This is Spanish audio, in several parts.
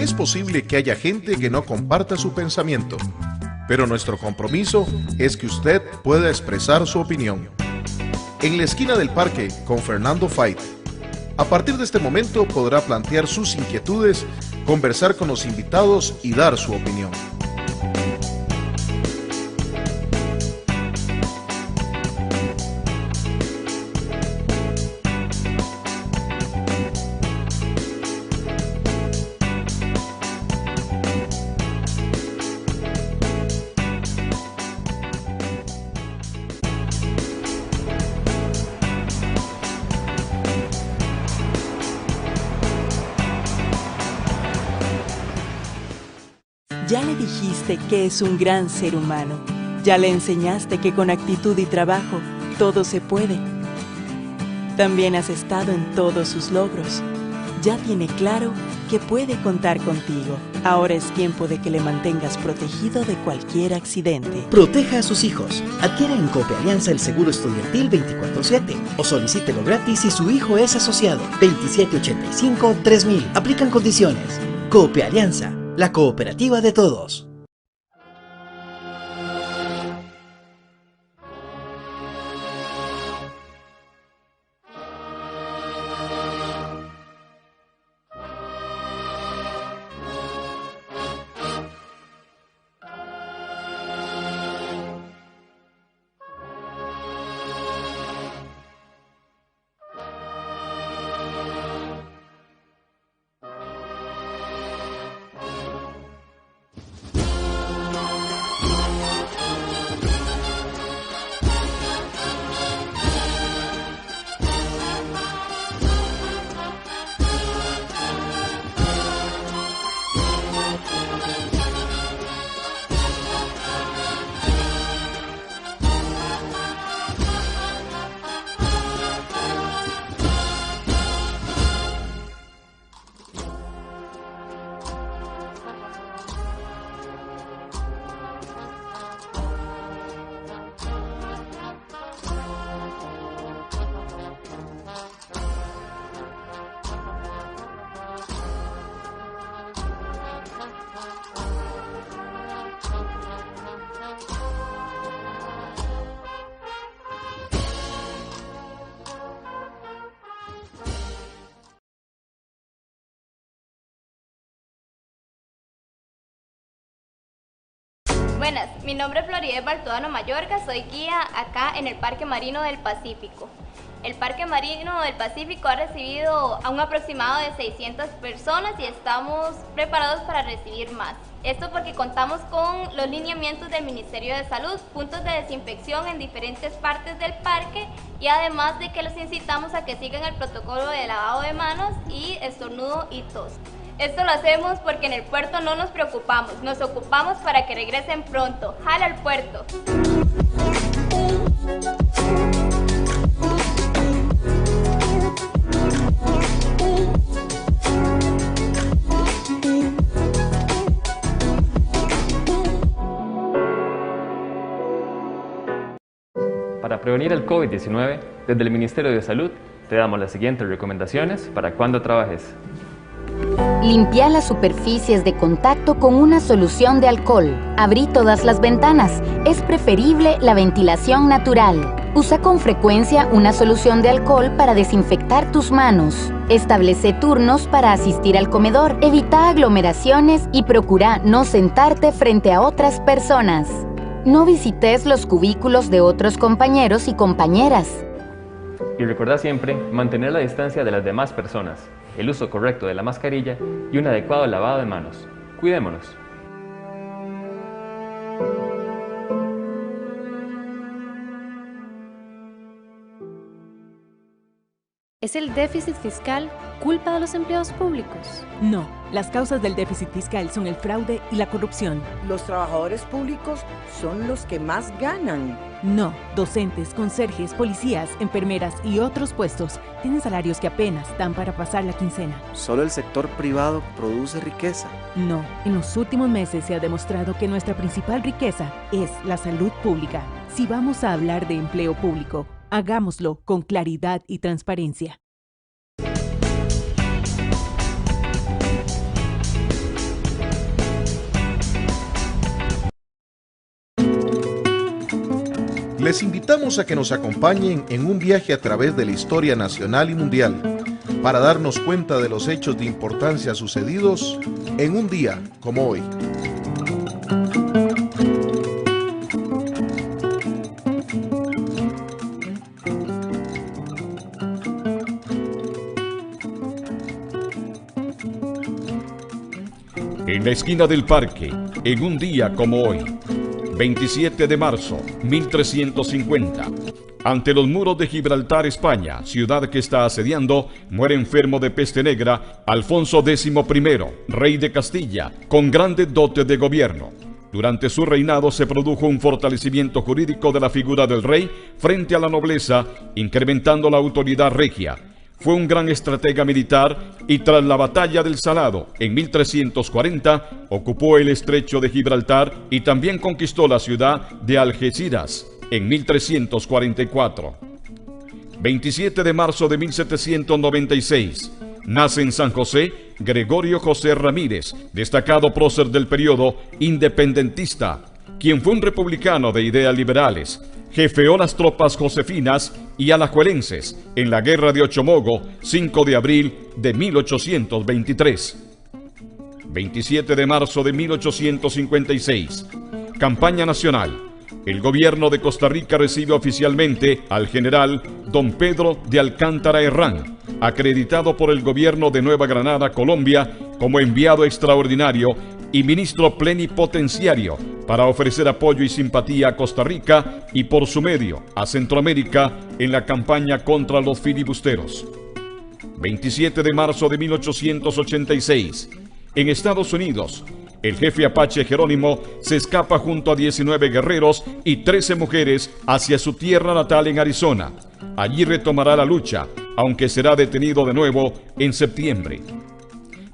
Es posible que haya gente que no comparta su pensamiento, pero nuestro compromiso es que usted pueda expresar su opinión. En la esquina del parque con Fernando Fait. A partir de este momento podrá plantear sus inquietudes, conversar con los invitados y dar su opinión. Ya le dijiste que es un gran ser humano. Ya le enseñaste que con actitud y trabajo todo se puede. También has estado en todos sus logros. Ya tiene claro que puede contar contigo. Ahora es tiempo de que le mantengas protegido de cualquier accidente. Proteja a sus hijos. Adquiera en Cope Alianza el seguro estudiantil 24/7 o solicítelo gratis si su hijo es asociado. 2785-3000. Aplican condiciones. Cope Alianza, la cooperativa de todos. Buenas, mi nombre es Floridez Baltodano Mayorga, soy guía acá en el Parque Marino del Pacífico. El Parque Marino del Pacífico ha recibido a un aproximado de 600 personas y estamos preparados para recibir más. Esto porque contamos con los lineamientos del Ministerio de Salud, puntos de desinfección en diferentes partes del parque y además de que los incitamos a que sigan el protocolo de lavado de manos y estornudo y tos. Esto lo hacemos porque en el puerto no nos preocupamos, nos ocupamos para que regresen pronto. ¡Jala al puerto! Para prevenir el COVID-19, desde el Ministerio de Salud te damos las siguientes recomendaciones para cuando trabajes. Limpia las superficies de contacto con una solución de alcohol. Abrí todas las ventanas. Es preferible la ventilación natural. Usa con frecuencia una solución de alcohol para desinfectar tus manos. Establece turnos para asistir al comedor. Evita aglomeraciones y procura no sentarte frente a otras personas. No visites los cubículos de otros compañeros y compañeras. Y recuerda siempre mantener la distancia de las demás personas, el uso correcto de la mascarilla y un adecuado lavado de manos. Cuidémonos. ¿Es el déficit fiscal culpa de los empleados públicos? No, las causas del déficit fiscal son el fraude y la corrupción. Los trabajadores públicos son los que más ganan. No, docentes, conserjes, policías, enfermeras y otros puestos tienen salarios que apenas dan para pasar la quincena. Solo el sector privado produce riqueza. No, en los últimos meses se ha demostrado que nuestra principal riqueza es la salud pública. Si vamos a hablar de empleo público, hagámoslo con claridad y transparencia. Les invitamos a que nos acompañen en un viaje a través de la historia nacional y mundial para darnos cuenta de los hechos de importancia sucedidos en un día como hoy. En la esquina del parque, en un día como hoy, 27 de marzo, 1350, ante los muros de Gibraltar, España, ciudad que está asediando, muere enfermo de peste negra Alfonso X, rey de Castilla, con grandes dotes de gobierno. Durante su reinado se produjo un fortalecimiento jurídico de la figura del rey frente a la nobleza, incrementando la autoridad regia. Fue un gran estratega militar y tras la batalla del Salado en 1340 ocupó el estrecho de Gibraltar y también conquistó la ciudad de Algeciras en 1344. 27 de marzo de 1796 nace en San José Gregorio José Ramírez, destacado prócer del periodo independentista, quien fue un republicano de ideas liberales. Jefeó las tropas josefinas y alajuelenses en la Guerra de Ochomogo, 5 de abril de 1823. 27 de marzo de 1856. Campaña nacional. El gobierno de Costa Rica recibe oficialmente al general Don Pedro de Alcántara Herrán, acreditado por el gobierno de Nueva Granada, Colombia, como enviado extraordinario y ministro plenipotenciario para ofrecer apoyo y simpatía a Costa Rica y por su medio a Centroamérica en la campaña contra los filibusteros. 27 de marzo de 1886. En Estados Unidos, el jefe apache Jerónimo se escapa junto a 19 guerreros y 13 mujeres hacia su tierra natal en Arizona. Allí retomará la lucha, aunque será detenido de nuevo en septiembre.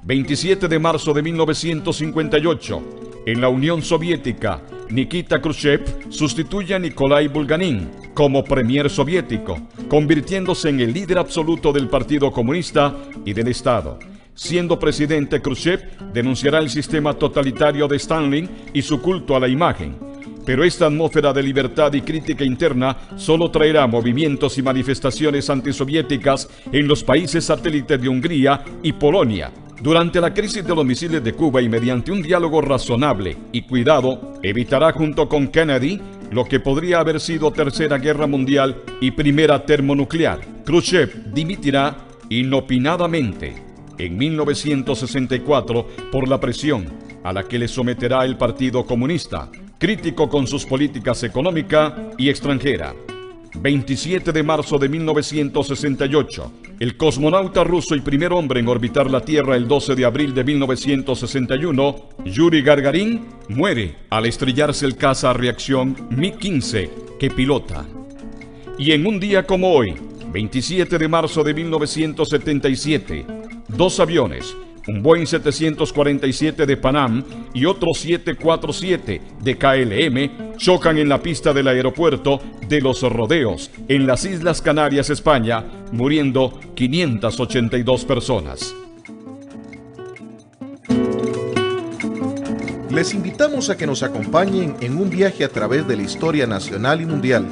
27 de marzo de 1958, en la Unión Soviética, Nikita Khrushchev sustituye a Nikolai Bulganin como premier soviético, convirtiéndose en el líder absoluto del Partido Comunista y del Estado. Siendo presidente, Khrushchev denunciará el sistema totalitario de Stalin y su culto a la imagen. Pero esta atmósfera de libertad y crítica interna solo traerá movimientos y manifestaciones antisoviéticas en los países satélites de Hungría y Polonia. Durante la crisis de los misiles de Cuba y mediante un diálogo razonable y cuidado, evitará junto con Kennedy lo que podría haber sido Tercera Guerra Mundial y Primera Termonuclear. Khrushchev dimitirá inopinadamente en 1964 por la presión a la que le someterá el Partido Comunista, crítico con sus políticas económica y extranjera. 27 de marzo de 1968, el cosmonauta ruso y primer hombre en orbitar la Tierra el 12 de abril de 1961, Yuri Gagarin, muere al estrellarse el caza a reacción Mi-15 que pilota. Y en un día como hoy, 27 de marzo de 1977, dos aviones, un Boeing 747 de Pan Am y otro 747 de KLM, chocan en la pista del aeropuerto de Los Rodeos, en las Islas Canarias, España, muriendo 582 personas. Les invitamos a que nos acompañen en un viaje a través de la historia nacional y mundial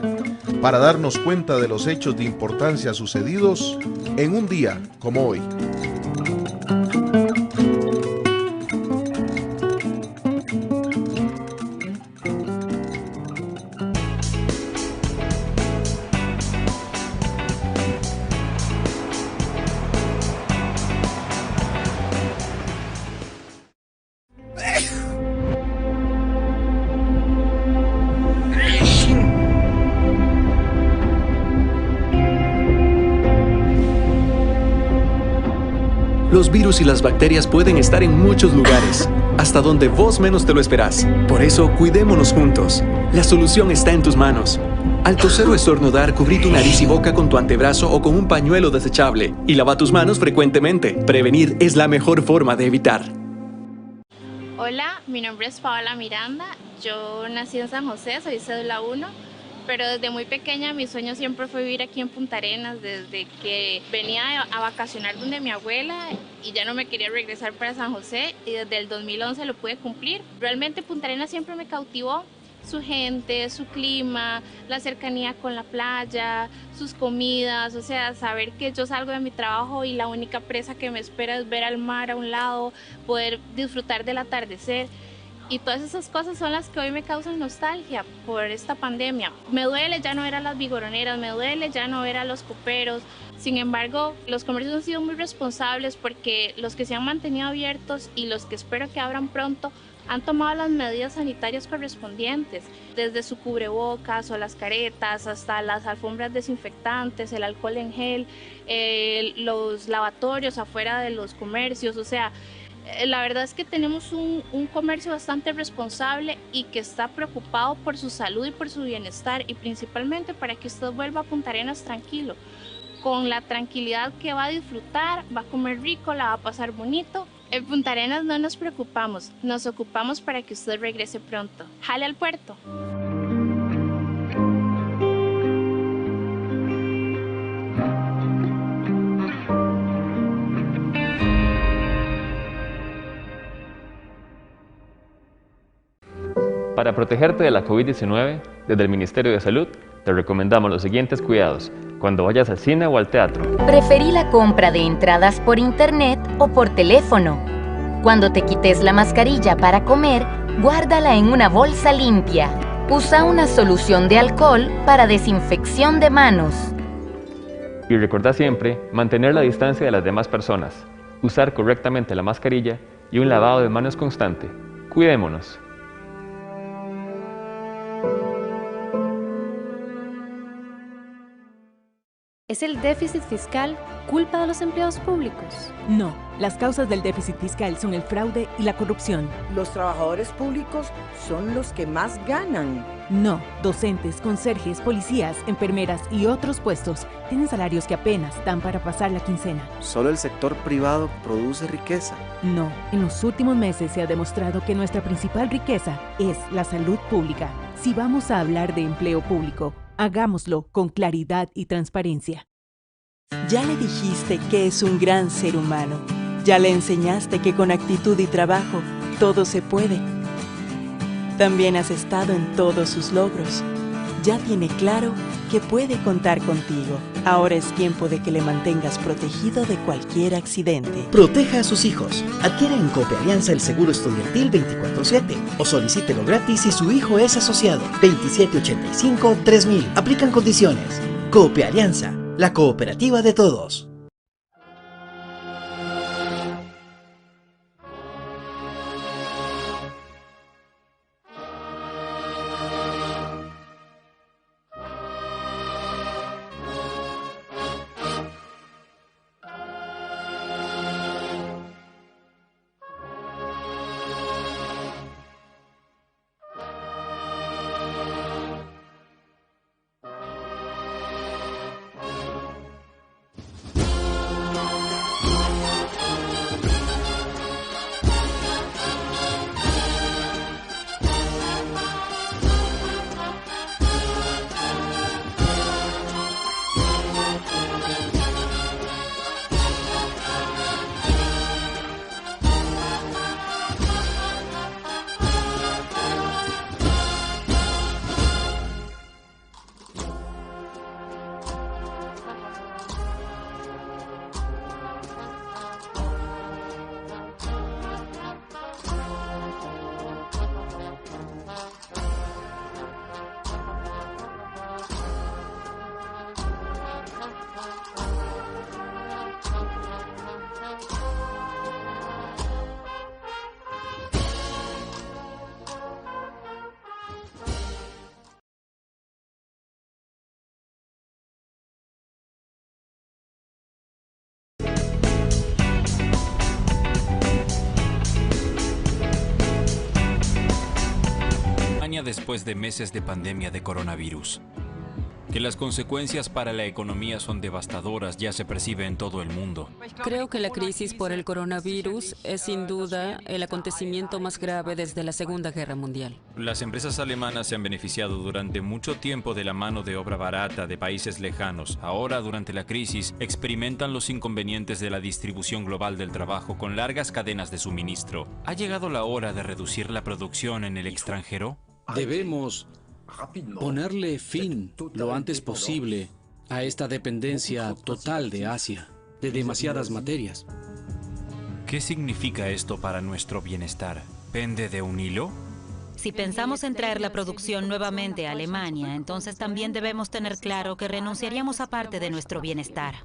para darnos cuenta de los hechos de importancia sucedidos en un día como hoy. Los virus y las bacterias pueden estar en muchos lugares, hasta donde vos menos te lo esperás. Por eso, cuidémonos juntos. La solución está en tus manos. Al toser o estornudar, cubrí tu nariz y boca con tu antebrazo o con un pañuelo desechable. Y lava tus manos frecuentemente. Prevenir es la mejor forma de evitar. Hola, mi nombre es Paola Miranda. Yo nací en San José, soy cédula 1. Pero desde muy pequeña mi sueño siempre fue vivir aquí en Punta Arenas, desde que venía a vacacionar donde mi abuela y ya no me quería regresar para San José, y desde el 2011 lo pude cumplir. Realmente Punta Arenas siempre me cautivó, su gente, su clima, la cercanía con la playa, sus comidas, o sea, saber que yo salgo de mi trabajo y la única presa que me espera es ver al mar a un lado, poder disfrutar del atardecer. Y todas esas cosas son las que hoy me causan nostalgia por esta pandemia. Me duele ya no ver a las vigoroneras, me duele ya no ver a los coperos. Sin embargo, los comercios han sido muy responsables porque los que se han mantenido abiertos y los que espero que abran pronto han tomado las medidas sanitarias correspondientes, desde su cubrebocas o las caretas hasta las alfombras desinfectantes, el alcohol en gel, los lavatorios afuera de los comercios, o sea, la verdad es que tenemos un comercio bastante responsable y que está preocupado por su salud y por su bienestar y principalmente para que usted vuelva a Punta Arenas tranquilo, con la tranquilidad que va a disfrutar, va a comer rico, la va a pasar bonito. En Punta Arenas no nos preocupamos, nos ocupamos para que usted regrese pronto. ¡Jale al puerto! Para protegerte de la COVID-19, desde el Ministerio de Salud, te recomendamos los siguientes cuidados cuando vayas al cine o al teatro. Preferí la compra de entradas por internet o por teléfono. Cuando te quites la mascarilla para comer, guárdala en una bolsa limpia. Usa una solución de alcohol para desinfección de manos. Y recuerda siempre mantener la distancia de las demás personas, usar correctamente la mascarilla y un lavado de manos constante. Cuidémonos. ¿Es el déficit fiscal culpa de los empleados públicos? No, las causas del déficit fiscal son el fraude y la corrupción. Los trabajadores públicos son los que más ganan. No, docentes, conserjes, policías, enfermeras y otros puestos tienen salarios que apenas dan para pasar la quincena. Solo el sector privado produce riqueza. No, en los últimos meses se ha demostrado que nuestra principal riqueza es la salud pública. Si vamos a hablar de empleo público, hagámoslo con claridad y transparencia. Ya le dijiste que es un gran ser humano. Ya le enseñaste que con actitud y trabajo todo se puede. También has estado en todos sus logros. Ya tiene claro que puede contar contigo. Ahora es tiempo de que le mantengas protegido de cualquier accidente. Proteja a sus hijos. Adquiera en Coopalianza el seguro estudiantil 24/7 o solicítelo gratis si su hijo es asociado. 2785-3000. Aplican condiciones. Coopalianza, la cooperativa de todos. Después de meses de pandemia de coronavirus. Que las consecuencias para la economía son devastadoras ya se percibe en todo el mundo. Creo que la crisis por el coronavirus es sin duda el acontecimiento más grave desde la Segunda Guerra Mundial. Las empresas alemanas se han beneficiado durante mucho tiempo de la mano de obra barata de países lejanos. Ahora, durante la crisis, experimentan los inconvenientes de la distribución global del trabajo con largas cadenas de suministro. ¿Ha llegado la hora de reducir la producción en el extranjero? Debemos ponerle fin lo antes posible a esta dependencia total de Asia, de demasiadas materias. ¿Qué significa esto para nuestro bienestar? ¿Pende de un hilo? Si pensamos en traer la producción nuevamente a Alemania, entonces también debemos tener claro que renunciaríamos a parte de nuestro bienestar.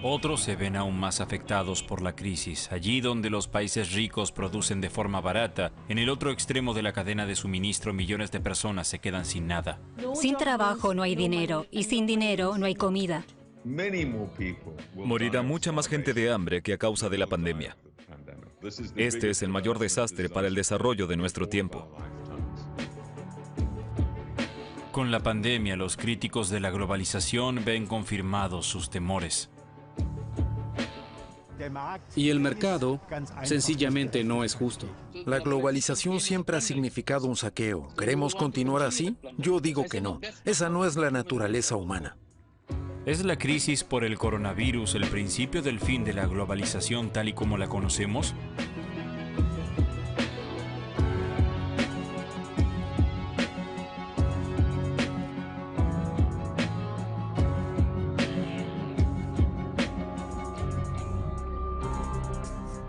Otros se ven aún más afectados por la crisis. Allí donde los países ricos producen de forma barata, en el otro extremo de la cadena de suministro millones de personas se quedan sin nada. Sin trabajo no hay dinero y sin dinero no hay comida. Morirá mucha más gente de hambre que a causa de la pandemia. Este es el mayor desastre para el desarrollo de nuestro tiempo. Con la pandemia, los críticos de la globalización ven confirmados sus temores. Y el mercado sencillamente no es justo. La globalización siempre ha significado un saqueo. ¿Queremos continuar así? Yo digo que no. Esa no es la naturaleza humana. ¿Es la crisis por el coronavirus el principio del fin de la globalización tal y como la conocemos?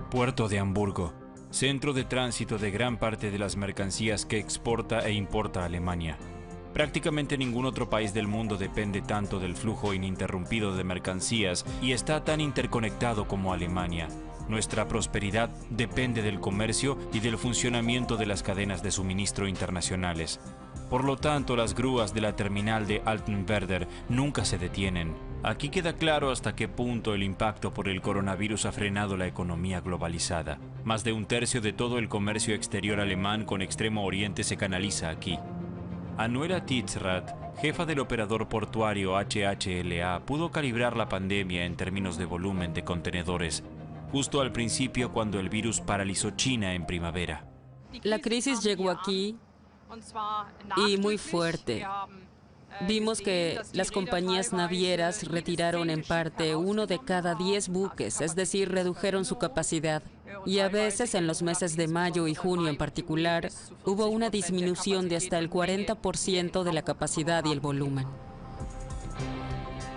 Puerto de Hamburgo, centro de tránsito de gran parte de las mercancías que exporta e importa Alemania. Prácticamente ningún otro país del mundo depende tanto del flujo ininterrumpido de mercancías y está tan interconectado como Alemania. Nuestra prosperidad depende del comercio y del funcionamiento de las cadenas de suministro internacionales. Por lo tanto, las grúas de la terminal de Altenwerder nunca se detienen. Aquí queda claro hasta qué punto el impacto por el coronavirus ha frenado la economía globalizada. Más de un tercio de todo el comercio exterior alemán con Extremo Oriente se canaliza aquí. Anuela Titzrath, jefa del operador portuario HHLA, pudo calibrar la pandemia en términos de volumen de contenedores, justo al principio cuando el virus paralizó China en primavera. La crisis llegó aquí y muy fuerte. Vimos que las compañías navieras retiraron en parte 1 de cada 10 buques, es decir, redujeron su capacidad. Y a veces, en los meses de mayo y junio en particular, hubo una disminución de hasta el 40% de la capacidad y el volumen.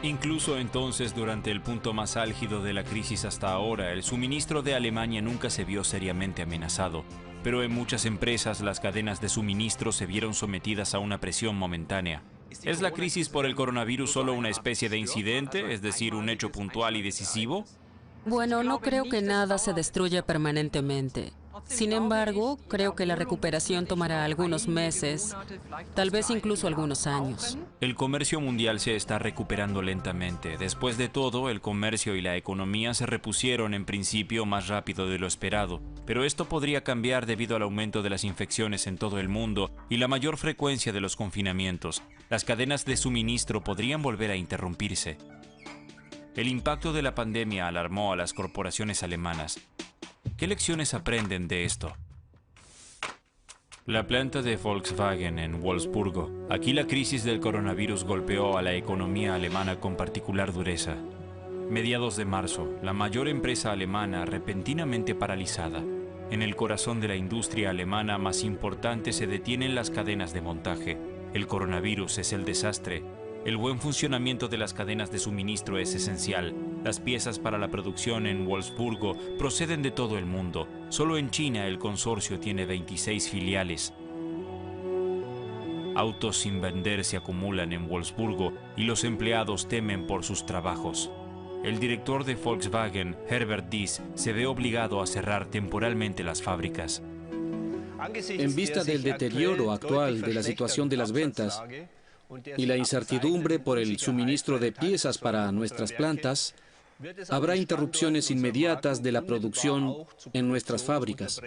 Incluso entonces, durante el punto más álgido de la crisis hasta ahora, el suministro de Alemania nunca se vio seriamente amenazado. Pero en muchas empresas las cadenas de suministro se vieron sometidas a una presión momentánea. ¿Es la crisis por el coronavirus solo una especie de incidente, es decir, un hecho puntual y decisivo? Bueno, no creo que nada se destruya permanentemente. Sin embargo, creo que la recuperación tomará algunos meses, tal vez incluso algunos años. El comercio mundial se está recuperando lentamente. Después de todo, el comercio y la economía se repusieron en principio más rápido de lo esperado. Pero esto podría cambiar debido al aumento de las infecciones en todo el mundo y la mayor frecuencia de los confinamientos. Las cadenas de suministro podrían volver a interrumpirse. El impacto de la pandemia alarmó a las corporaciones alemanas. ¿Qué lecciones aprenden de esto? La planta de Volkswagen en Wolfsburgo. Aquí la crisis del coronavirus golpeó a la economía alemana con particular dureza. Mediados de marzo, la mayor empresa alemana repentinamente paralizada. En el corazón de la industria alemana más importante se detienen las cadenas de montaje. El coronavirus es el desastre. El buen funcionamiento de las cadenas de suministro es esencial. Las piezas para la producción en Wolfsburgo proceden de todo el mundo. Solo en China el consorcio tiene 26 filiales. Autos sin vender se acumulan en Wolfsburgo y los empleados temen por sus trabajos. El director de Volkswagen, Herbert Diess, se ve obligado a cerrar temporalmente las fábricas. En vista del deterioro actual de la situación de las ventas y la incertidumbre por el suministro de piezas para nuestras plantas, habrá interrupciones inmediatas de la producción en nuestras fábricas.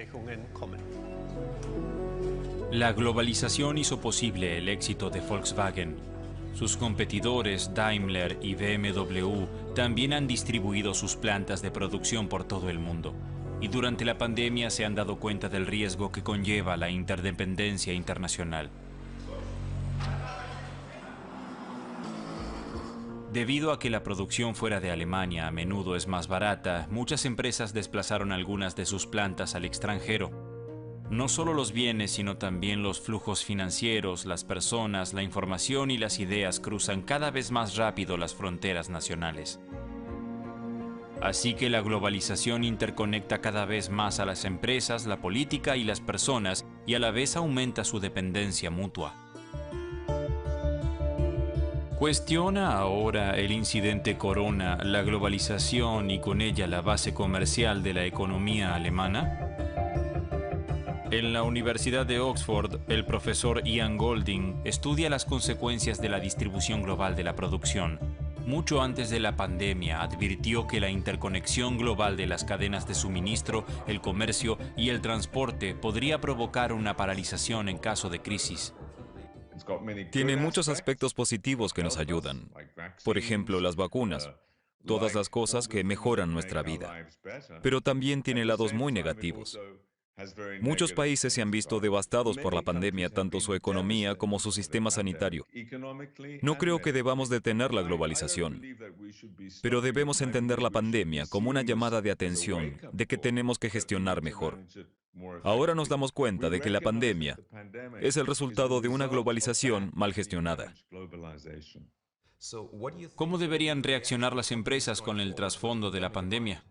La globalización hizo posible el éxito de Volkswagen. Sus competidores Daimler y BMW también han distribuido sus plantas de producción por todo el mundo. Y durante la pandemia se han dado cuenta del riesgo que conlleva la interdependencia internacional. Debido a que la producción fuera de Alemania a menudo es más barata, muchas empresas desplazaron algunas de sus plantas al extranjero. No solo los bienes, sino también los flujos financieros, las personas, la información y las ideas cruzan cada vez más rápido las fronteras nacionales. Así que la globalización interconecta cada vez más a las empresas, la política y las personas, y a la vez aumenta su dependencia mutua. ¿Cuestiona ahora el incidente Corona la globalización y con ella la base comercial de la economía alemana? En la Universidad de Oxford, el profesor Ian Golding estudia las consecuencias de la distribución global de la producción. Mucho antes de la pandemia, advirtió que la interconexión global de las cadenas de suministro, el comercio y el transporte podría provocar una paralización en caso de crisis. Tiene muchos aspectos positivos que nos ayudan. Por ejemplo, las vacunas. Todas las cosas que mejoran nuestra vida. Pero también tiene lados muy negativos. Muchos países se han visto devastados por la pandemia, tanto su economía como su sistema sanitario. No creo que debamos detener la globalización, pero debemos entender la pandemia como una llamada de atención de que tenemos que gestionar mejor. Ahora nos damos cuenta de que la pandemia es el resultado de una globalización mal gestionada. ¿Cómo deberían reaccionar las empresas con el trasfondo de la pandemia?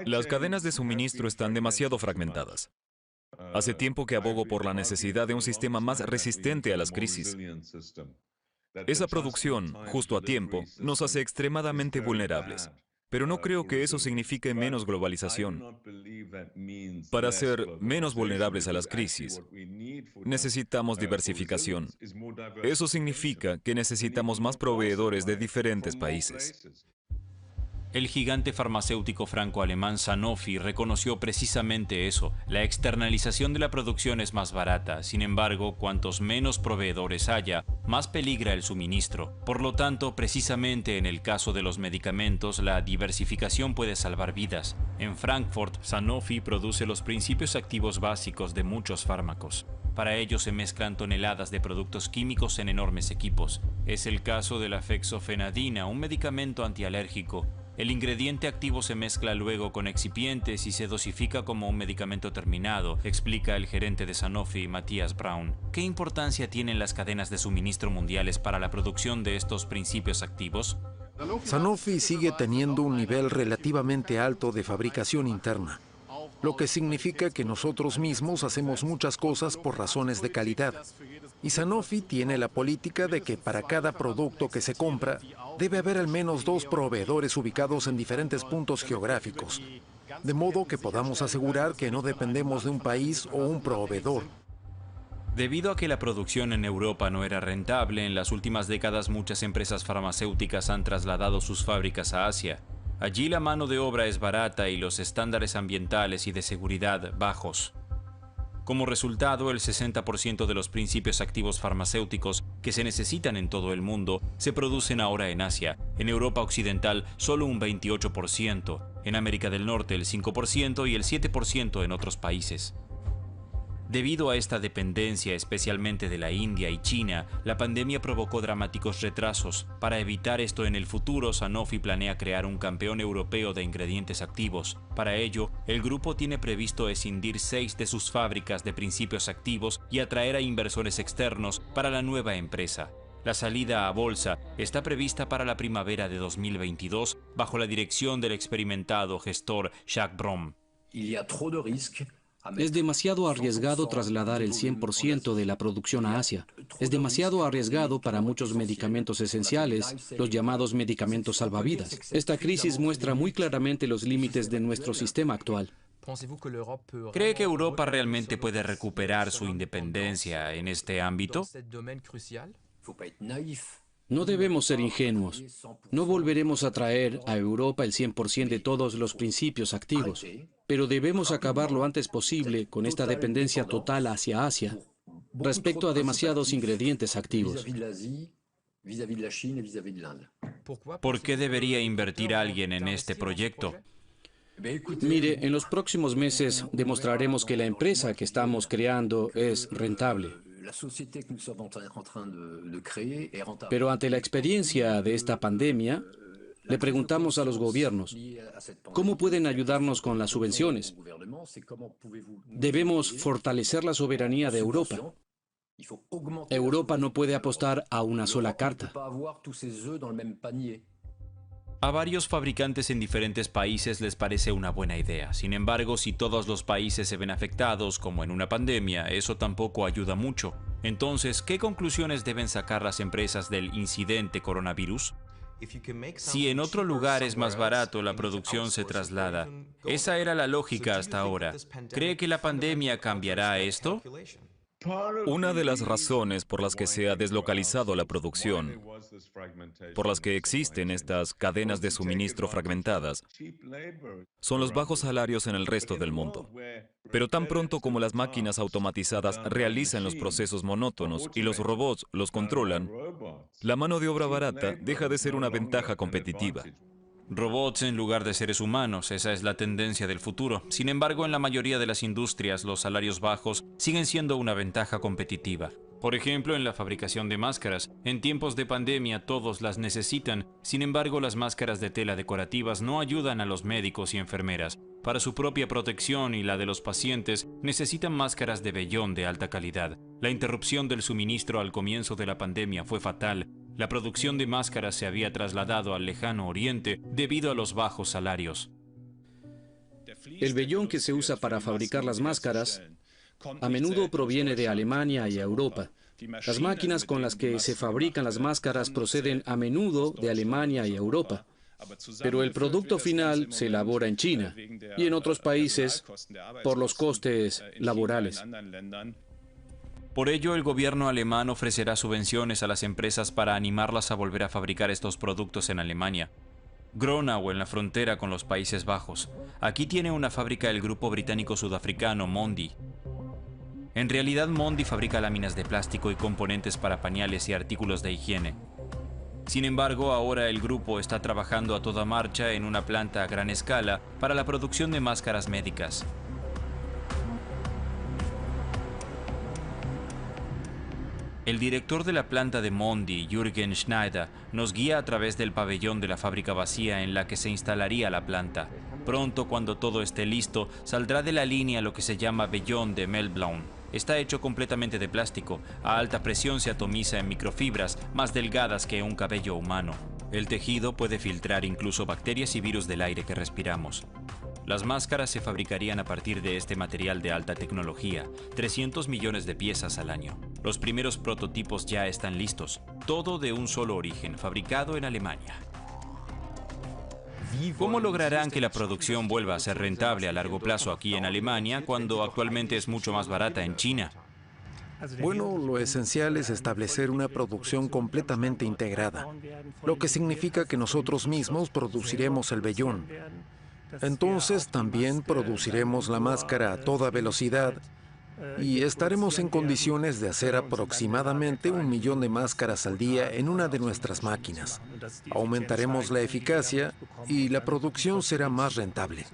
Las cadenas de suministro están demasiado fragmentadas. Hace tiempo que abogo por la necesidad de un sistema más resistente a las crisis. Esa producción, justo a tiempo, nos hace extremadamente vulnerables. Pero no creo que eso signifique menos globalización. Para ser menos vulnerables a las crisis, necesitamos diversificación. Eso significa que necesitamos más proveedores de diferentes países. El gigante farmacéutico franco-alemán Sanofi reconoció precisamente eso. La externalización de la producción es más barata. Sin embargo, cuantos menos proveedores haya, más peligra el suministro. Por lo tanto, precisamente en el caso de los medicamentos, la diversificación puede salvar vidas. En Frankfurt, Sanofi produce los principios activos básicos de muchos fármacos. Para ello se mezclan toneladas de productos químicos en enormes equipos. Es el caso de la fexofenadina, un medicamento antialérgico. El ingrediente activo se mezcla luego con excipientes y se dosifica como un medicamento terminado, explica el gerente de Sanofi, Matthias Braun. ¿Qué importancia tienen las cadenas de suministro mundiales para la producción de estos principios activos? Sanofi sigue teniendo un nivel relativamente alto de fabricación interna, lo que significa que nosotros mismos hacemos muchas cosas por razones de calidad. Y Sanofi tiene la política de que para cada producto que se compra, debe haber al menos 2 proveedores ubicados en diferentes puntos geográficos, de modo que podamos asegurar que no dependemos de un país o un proveedor. Debido a que la producción en Europa no era rentable, en las últimas décadas muchas empresas farmacéuticas han trasladado sus fábricas a Asia. Allí la mano de obra es barata y los estándares ambientales y de seguridad bajos. Como resultado, el 60% de los principios activos farmacéuticos que se necesitan en todo el mundo se producen ahora en Asia. En Europa Occidental, solo un 28%. En América del Norte, el 5% y el 7% en otros países. Debido a esta dependencia, especialmente de la India y China, la pandemia provocó dramáticos retrasos. Para evitar esto en el futuro, Sanofi planea crear un campeón europeo de ingredientes activos. Para ello, el grupo tiene previsto escindir 6 de sus fábricas de principios activos y atraer a inversores externos para la nueva empresa. La salida a bolsa está prevista para la primavera de 2022 bajo la dirección del experimentado gestor Jacques Brom. Es demasiado arriesgado trasladar el 100% de la producción a Asia. Es demasiado arriesgado para muchos medicamentos esenciales, los llamados medicamentos salvavidas. Esta crisis muestra muy claramente los límites de nuestro sistema actual. ¿Cree que Europa realmente puede recuperar su independencia en este ámbito? No debemos ser ingenuos. No volveremos a traer a Europa el 100% de todos los principios activos, pero debemos acabar lo antes posible con esta dependencia total hacia Asia respecto a demasiados ingredientes activos. ¿Por qué debería invertir alguien en este proyecto? Mire, en los próximos meses demostraremos que la empresa que estamos creando es rentable. Pero ante la experiencia de esta pandemia, Le preguntamos a los gobiernos, ¿cómo pueden ayudarnos con las subvenciones? Debemos fortalecer la soberanía de Europa. Europa no puede apostar a una sola carta. A varios fabricantes en diferentes países les parece una buena idea. Sin embargo, si todos los países se ven afectados, como en una pandemia, eso tampoco ayuda mucho. Entonces, ¿qué conclusiones deben sacar las empresas del incidente coronavirus? Si en otro lugar es más barato, la producción se traslada. Esa era la lógica hasta ahora. ¿Cree que la pandemia cambiará esto? Una de las razones por las que se ha deslocalizado la producción, por las que existen estas cadenas de suministro fragmentadas, son los bajos salarios en el resto del mundo. Pero tan pronto como las máquinas automatizadas realizan los procesos monótonos y los robots los controlan, la mano de obra barata deja de ser una ventaja competitiva. Robots en lugar de seres humanos, esa es la tendencia del futuro. Sin embargo, en la mayoría de las industrias, los salarios bajos siguen siendo una ventaja competitiva. Por ejemplo, en la fabricación de máscaras. En tiempos de pandemia todos las necesitan. Sin embargo, las máscaras de tela decorativas no ayudan a los médicos y enfermeras. Para su propia protección y la de los pacientes, necesitan máscaras de vellón de alta calidad. La interrupción del suministro al comienzo de la pandemia fue fatal. La producción de máscaras se había trasladado al lejano oriente debido a los bajos salarios. El vellón que se usa para fabricar las máscaras a menudo proviene de Alemania y Europa. Las máquinas con las que se fabrican las máscaras proceden a menudo de Alemania y Europa. Pero el producto final se elabora en China y en otros países por los costes laborales. Por ello, el gobierno alemán ofrecerá subvenciones a las empresas para animarlas a volver a fabricar estos productos en Alemania. Gronau, en la frontera con los Países Bajos. Aquí tiene una fábrica el grupo británico-sudafricano Mondi. En realidad, Mondi fabrica láminas de plástico y componentes para pañales y artículos de higiene. Sin embargo, ahora el grupo está trabajando a toda marcha en una planta a gran escala para la producción de máscaras médicas. El director de la planta de Mondi, Jürgen Schneider, nos guía a través del pabellón de la fábrica vacía en la que se instalaría la planta. Pronto, cuando todo esté listo, saldrá de la línea lo que se llama vellón de Meltblown. Está hecho completamente de plástico. A alta presión se atomiza en microfibras más delgadas que un cabello humano. El tejido puede filtrar incluso bacterias y virus del aire que respiramos. Las máscaras se fabricarían a partir de este material de alta tecnología, 300 millones de piezas al año. Los primeros prototipos ya están listos, todo de un solo origen, fabricado en Alemania. ¿Cómo lograrán que la producción vuelva a ser rentable a largo plazo aquí en Alemania cuando actualmente es mucho más barata en China? Bueno, lo esencial es establecer una producción completamente integrada, lo que significa que nosotros mismos produciremos el vellón. Entonces también produciremos la máscara a toda velocidad y estaremos en condiciones de hacer aproximadamente 1 millón de máscaras al día en una de nuestras máquinas. Aumentaremos la eficacia y la producción será más rentable.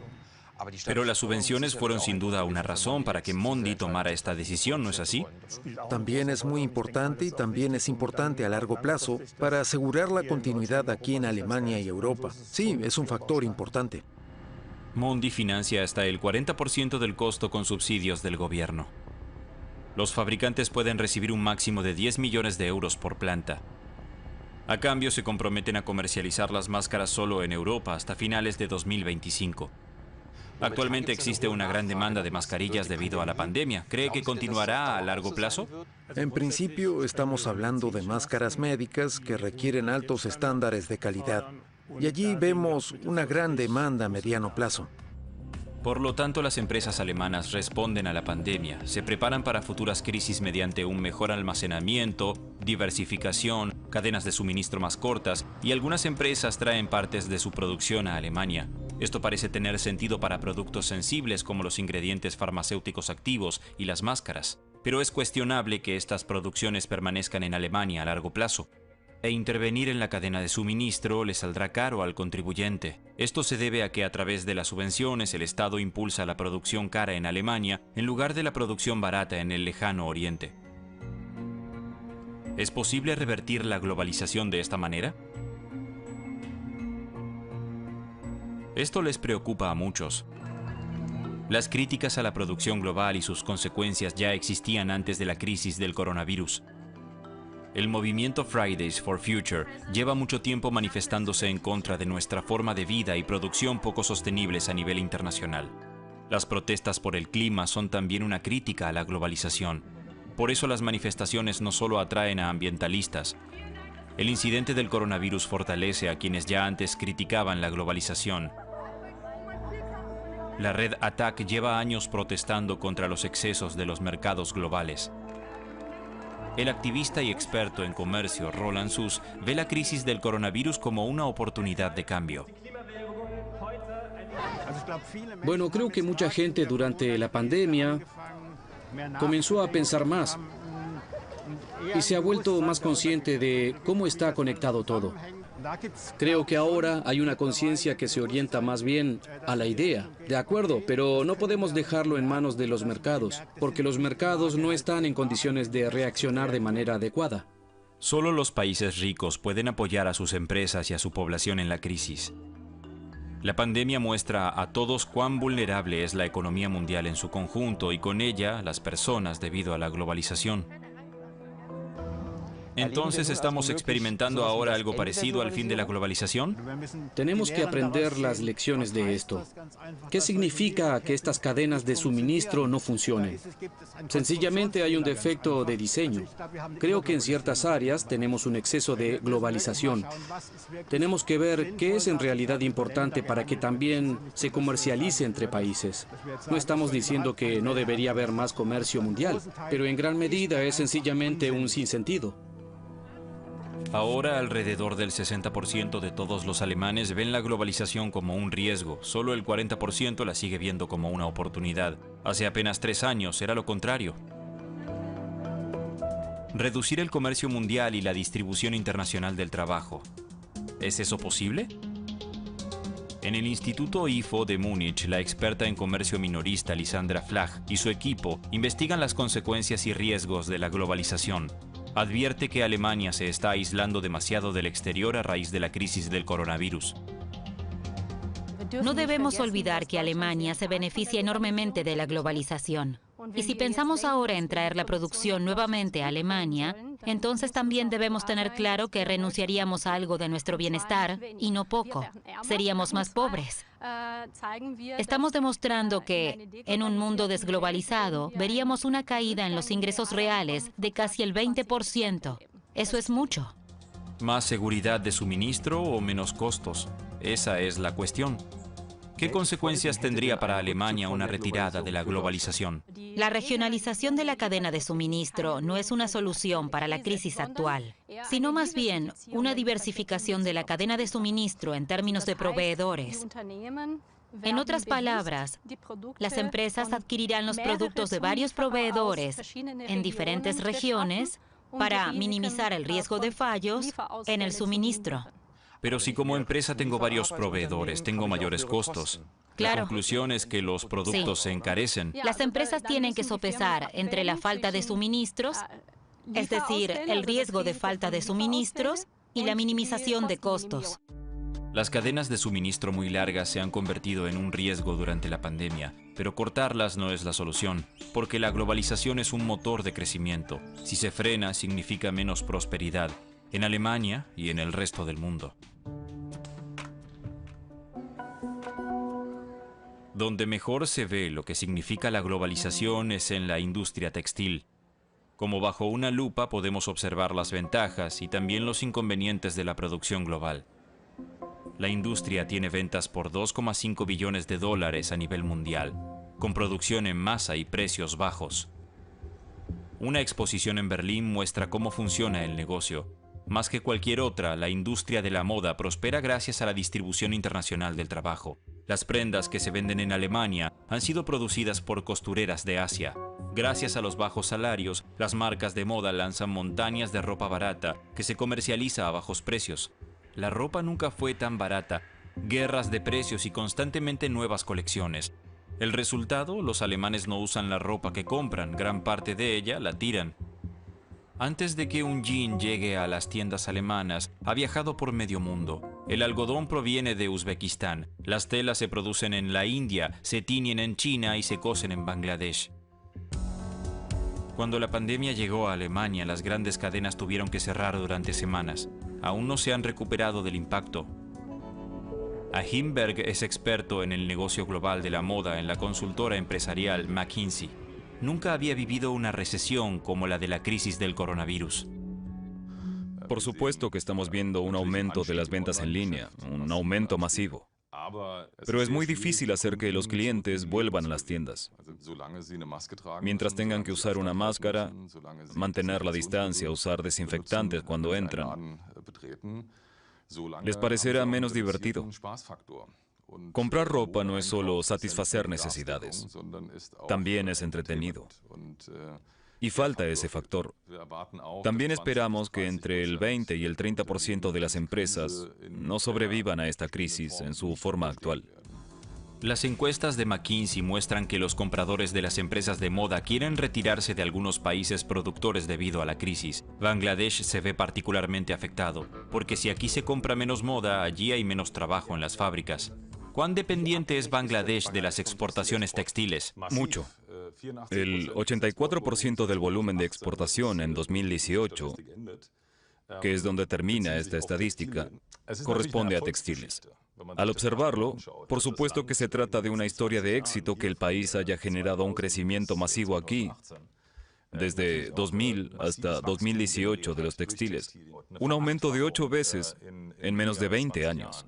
Pero las subvenciones fueron sin duda una razón para que Mondi tomara esta decisión, ¿no es así? También es muy importante y también es importante a largo plazo para asegurar la continuidad aquí en Alemania y Europa. Sí, es un factor importante. Mondi financia hasta el 40% del costo con subsidios del gobierno. Los fabricantes pueden recibir un máximo de 10 millones de euros por planta. A cambio, se comprometen a comercializar las máscaras solo en Europa hasta finales de 2025. Actualmente existe una gran demanda de mascarillas debido a la pandemia. ¿Cree que continuará a largo plazo? En principio, estamos hablando de máscaras médicas que requieren altos estándares de calidad. Y allí vemos una gran demanda a mediano plazo. Por lo tanto, las empresas alemanas responden a la pandemia, se preparan para futuras crisis mediante un mejor almacenamiento, diversificación, cadenas de suministro más cortas, y algunas empresas traen partes de su producción a Alemania. Esto parece tener sentido para productos sensibles como los ingredientes farmacéuticos activos y las máscaras, pero es cuestionable que estas producciones permanezcan en Alemania a largo plazo. E intervenir en la cadena de suministro le saldrá caro al contribuyente. Esto se debe a que a través de las subvenciones el Estado impulsa la producción cara en Alemania en lugar de la producción barata en el lejano oriente. ¿Es posible revertir la globalización de esta manera? Esto les preocupa a muchos. Las críticas a la producción global y sus consecuencias ya existían antes de la crisis del coronavirus. El movimiento Fridays for Future lleva mucho tiempo manifestándose en contra de nuestra forma de vida y producción poco sostenibles a nivel internacional. Las protestas por el clima son también una crítica a la globalización. Por eso las manifestaciones no solo atraen a ambientalistas. El incidente del coronavirus fortalece a quienes ya antes criticaban la globalización. La red ATTAC lleva años protestando contra los excesos de los mercados globales. El activista y experto en comercio Roland Suss ve la crisis del coronavirus como una oportunidad de cambio. Bueno, creo que mucha gente durante la pandemia comenzó a pensar más y se ha vuelto más consciente de cómo está conectado todo. Creo que ahora hay una conciencia que se orienta más bien a la idea, de acuerdo, pero no podemos dejarlo en manos de los mercados, porque los mercados no están en condiciones de reaccionar de manera adecuada. Solo los países ricos pueden apoyar a sus empresas y a su población en la crisis. La pandemia muestra a todos cuán vulnerable es la economía mundial en su conjunto y con ella las personas debido a la globalización. Entonces, ¿estamos experimentando ahora algo parecido al fin de la globalización? Tenemos que aprender las lecciones de esto. ¿Qué significa que estas cadenas de suministro no funcionen? Sencillamente hay un defecto de diseño. Creo que en ciertas áreas tenemos un exceso de globalización. Tenemos que ver qué es en realidad importante para que también se comercialice entre países. No estamos diciendo que no debería haber más comercio mundial, pero en gran medida es sencillamente un sinsentido. Ahora, alrededor del 60% de todos los alemanes ven la globalización como un riesgo. Solo el 40% la sigue viendo como una oportunidad. Hace apenas 3 años era lo contrario. Reducir el comercio mundial y la distribución internacional del trabajo. ¿Es eso posible? En el Instituto IFO de Múnich, la experta en comercio minorista Lisandra Flach y su equipo investigan las consecuencias y riesgos de la globalización. Advierte que Alemania se está aislando demasiado del exterior a raíz de la crisis del coronavirus. No debemos olvidar que Alemania se beneficia enormemente de la globalización. Y si pensamos ahora en traer la producción nuevamente a Alemania, entonces también debemos tener claro que renunciaríamos a algo de nuestro bienestar, y no poco. Seríamos más pobres. Estamos demostrando que, en un mundo desglobalizado, veríamos una caída en los ingresos reales de casi el 20%. Eso es mucho. ¿Más seguridad de suministro o menos costos? Esa es la cuestión. ¿Qué consecuencias tendría para Alemania una retirada de la globalización? La regionalización de la cadena de suministro no es una solución para la crisis actual, sino más bien una diversificación de la cadena de suministro en términos de proveedores. En otras palabras, las empresas adquirirán los productos de varios proveedores en diferentes regiones para minimizar el riesgo de fallos en el suministro. Pero si como empresa tengo varios proveedores, tengo mayores costos. Claro. La conclusión es que los productos se encarecen. Las empresas tienen que sopesar entre la falta de suministros, es decir, el riesgo de falta de suministros, y la minimización de costos. Las cadenas de suministro muy largas se han convertido en un riesgo durante la pandemia, pero cortarlas no es la solución, porque la globalización es un motor de crecimiento. Si se frena, significa menos prosperidad, en Alemania y en el resto del mundo. Donde mejor se ve lo que significa la globalización es en la industria textil. Como bajo una lupa podemos observar las ventajas y también los inconvenientes de la producción global. La industria tiene ventas por 2,5 billones de dólares a nivel mundial, con producción en masa y precios bajos. Una exposición en Berlín muestra cómo funciona el negocio. Más que cualquier otra, la industria de la moda prospera gracias a la distribución internacional del trabajo. Las prendas que se venden en Alemania han sido producidas por costureras de Asia. Gracias a los bajos salarios, las marcas de moda lanzan montañas de ropa barata que se comercializa a bajos precios. La ropa nunca fue tan barata, guerras de precios y constantemente nuevas colecciones. El resultado, los alemanes no usan la ropa que compran, gran parte de ella la tiran. Antes de que un jean llegue a las tiendas alemanas, ha viajado por medio mundo. El algodón proviene de Uzbekistán, las telas se producen en la India, se tiñen en China y se cosen en Bangladesh. Cuando la pandemia llegó a Alemania, las grandes cadenas tuvieron que cerrar durante semanas. Aún no se han recuperado del impacto. Achim Berg es experto en el negocio global de la moda en la consultora empresarial McKinsey. Nunca había vivido una recesión como la de la crisis del coronavirus. Por supuesto que estamos viendo un aumento de las ventas en línea, un aumento masivo. Pero es muy difícil hacer que los clientes vuelvan a las tiendas. Mientras tengan que usar una máscara, mantener la distancia, usar desinfectantes cuando entran, les parecerá menos divertido. Comprar ropa no es solo satisfacer necesidades, también es entretenido. Y falta ese factor. También esperamos que entre el 20 y el 30% de las empresas no sobrevivan a esta crisis en su forma actual. Las encuestas de McKinsey muestran que los compradores de las empresas de moda quieren retirarse de algunos países productores debido a la crisis. Bangladesh se ve particularmente afectado, porque si aquí se compra menos moda, allí hay menos trabajo en las fábricas. ¿Cuán dependiente es Bangladesh de las exportaciones textiles? Mucho. El 84% del volumen de exportación en 2018, que es donde termina esta estadística, corresponde a textiles. Al observarlo, por supuesto que se trata de una historia de éxito que el país haya generado un crecimiento masivo aquí, desde 2000 hasta 2018 de los textiles. Un aumento de 8 veces en menos de 20 años.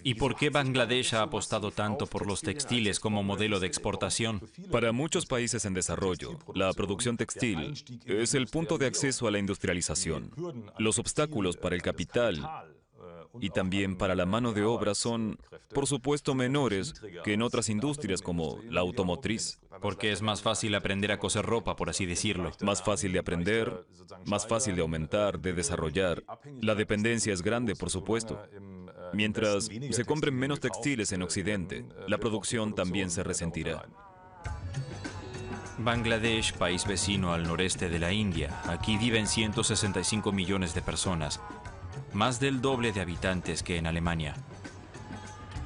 ¿Y por qué Bangladesh ha apostado tanto por los textiles como modelo de exportación? Para muchos países en desarrollo, la producción textil es el punto de acceso a la industrialización. Los obstáculos para el capital y también para la mano de obra son, por supuesto, menores que en otras industrias como la automotriz. Porque es más fácil aprender a coser ropa, por así decirlo. Más fácil de aprender, más fácil de aumentar, de desarrollar. La dependencia es grande, por supuesto. Mientras se compren menos textiles en Occidente, la producción también se resentirá. Bangladesh, país vecino al noreste de la India. Aquí viven 165 millones de personas, más del doble de habitantes que en Alemania.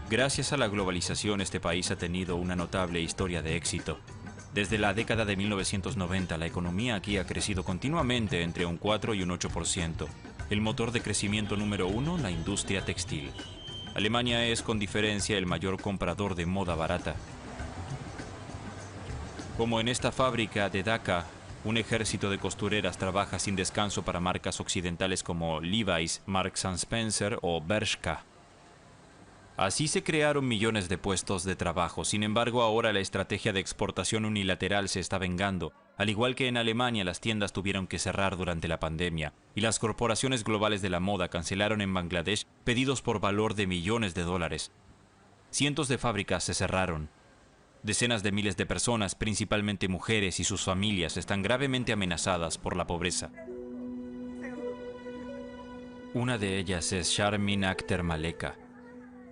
Gracias a la globalización, este país ha tenido una notable historia de éxito. Desde la década de 1990, la economía aquí ha crecido continuamente entre un 4 y un 8%. El motor de crecimiento número 1, la industria textil. Alemania es, con diferencia, el mayor comprador de moda barata. Como en esta fábrica de Dhaka, un ejército de costureras trabaja sin descanso para marcas occidentales como Levi's, Marks & Spencer o Bershka. Así se crearon millones de puestos de trabajo. Sin embargo, ahora la estrategia de exportación unilateral se está vengando. Al igual que en Alemania, las tiendas tuvieron que cerrar durante la pandemia y las corporaciones globales de la moda cancelaron en Bangladesh pedidos por valor de millones de dólares. Cientos de fábricas se cerraron. Decenas de miles de personas, principalmente mujeres y sus familias, están gravemente amenazadas por la pobreza. Una de ellas es Sharmin Akhter Maleka.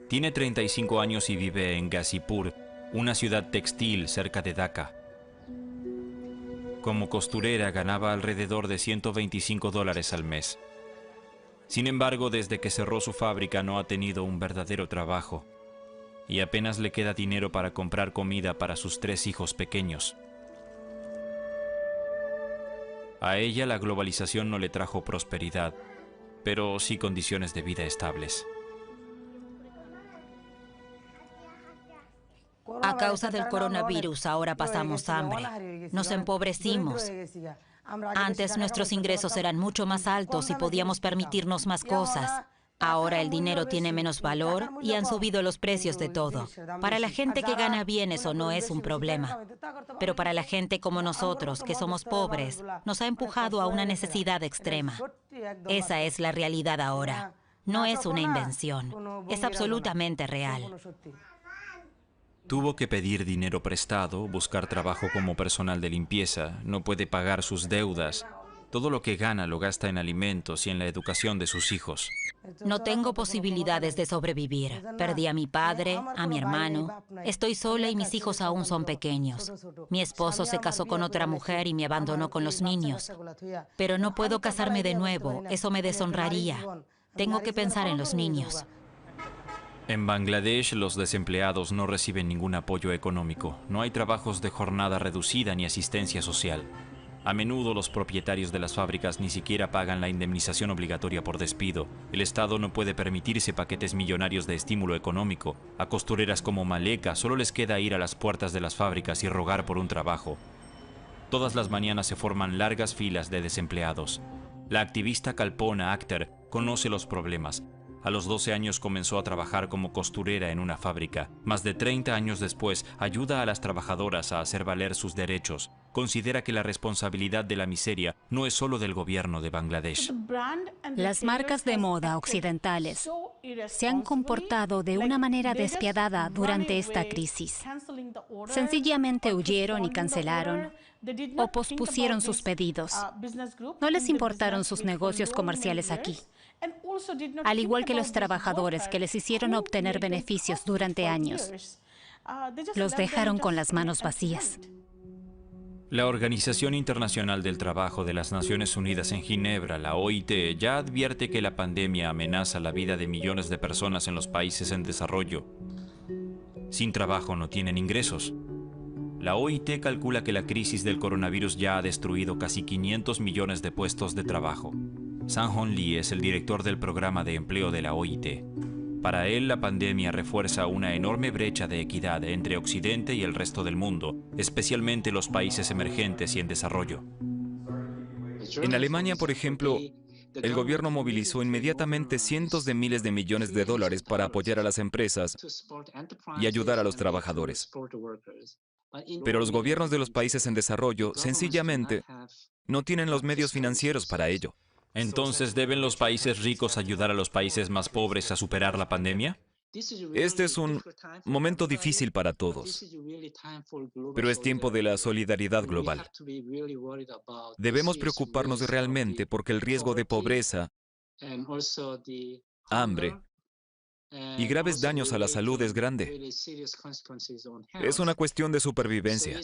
Tiene 35 años y vive en Ghazipur, una ciudad textil cerca de Dhaka. Como costurera ganaba alrededor de $125 al mes. Sin embargo, desde que cerró su fábrica no ha tenido un verdadero trabajo y apenas le queda dinero para comprar comida para sus 3 hijos pequeños. A ella la globalización no le trajo prosperidad, pero sí condiciones de vida estables. A causa del coronavirus ahora pasamos hambre. Nos empobrecimos. Antes nuestros ingresos eran mucho más altos y podíamos permitirnos más cosas. Ahora el dinero tiene menos valor y han subido los precios de todo. Para la gente que gana bien eso no es un problema. Pero para la gente como nosotros, que somos pobres, nos ha empujado a una necesidad extrema. Esa es la realidad ahora. No es una invención. Es absolutamente real. Tuvo que pedir dinero prestado, buscar trabajo como personal de limpieza, no puede pagar sus deudas. Todo lo que gana lo gasta en alimentos y en la educación de sus hijos. No tengo posibilidades de sobrevivir. Perdí a mi padre, a mi hermano. Estoy sola y mis hijos aún son pequeños. Mi esposo se casó con otra mujer y me abandonó con los niños. Pero no puedo casarme de nuevo, eso me deshonraría. Tengo que pensar en los niños. En Bangladesh, los desempleados no reciben ningún apoyo económico. No hay trabajos de jornada reducida ni asistencia social. A menudo los propietarios de las fábricas ni siquiera pagan la indemnización obligatoria por despido. El Estado no puede permitirse paquetes millonarios de estímulo económico. A costureras como Maleka solo les queda ir a las puertas de las fábricas y rogar por un trabajo. Todas las mañanas se forman largas filas de desempleados. La activista Kalpona Akhter conoce los problemas. A los 12 años comenzó a trabajar como costurera en una fábrica. Más de 30 años después, ayuda a las trabajadoras a hacer valer sus derechos. Considera que la responsabilidad de la miseria no es solo del gobierno de Bangladesh. Las marcas de moda occidentales se han comportado de una manera despiadada durante esta crisis. Sencillamente huyeron y cancelaron o pospusieron sus pedidos. No les importaron sus negocios comerciales aquí, al igual que los trabajadores que les hicieron obtener beneficios durante años. Los dejaron con las manos vacías. La Organización Internacional del Trabajo de las Naciones Unidas en Ginebra, la OIT, ya advierte que la pandemia amenaza la vida de millones de personas en los países en desarrollo. Sin trabajo no tienen ingresos. La OIT calcula que la crisis del coronavirus ya ha destruido casi 500 millones de puestos de trabajo. Sang-Hon Lee es el director del programa de empleo de la OIT. Para él, la pandemia refuerza una enorme brecha de equidad entre Occidente y el resto del mundo, especialmente los países emergentes y en desarrollo. En Alemania, por ejemplo, el gobierno movilizó inmediatamente cientos de miles de millones de dólares para apoyar a las empresas y ayudar a los trabajadores. Pero los gobiernos de los países en desarrollo sencillamente no tienen los medios financieros para ello. Entonces, ¿deben los países ricos ayudar a los países más pobres a superar la pandemia? Este es un momento difícil para todos, pero es tiempo de la solidaridad global. Debemos preocuparnos realmente porque el riesgo de pobreza, hambre y graves daños a la salud es grande. Es una cuestión de supervivencia.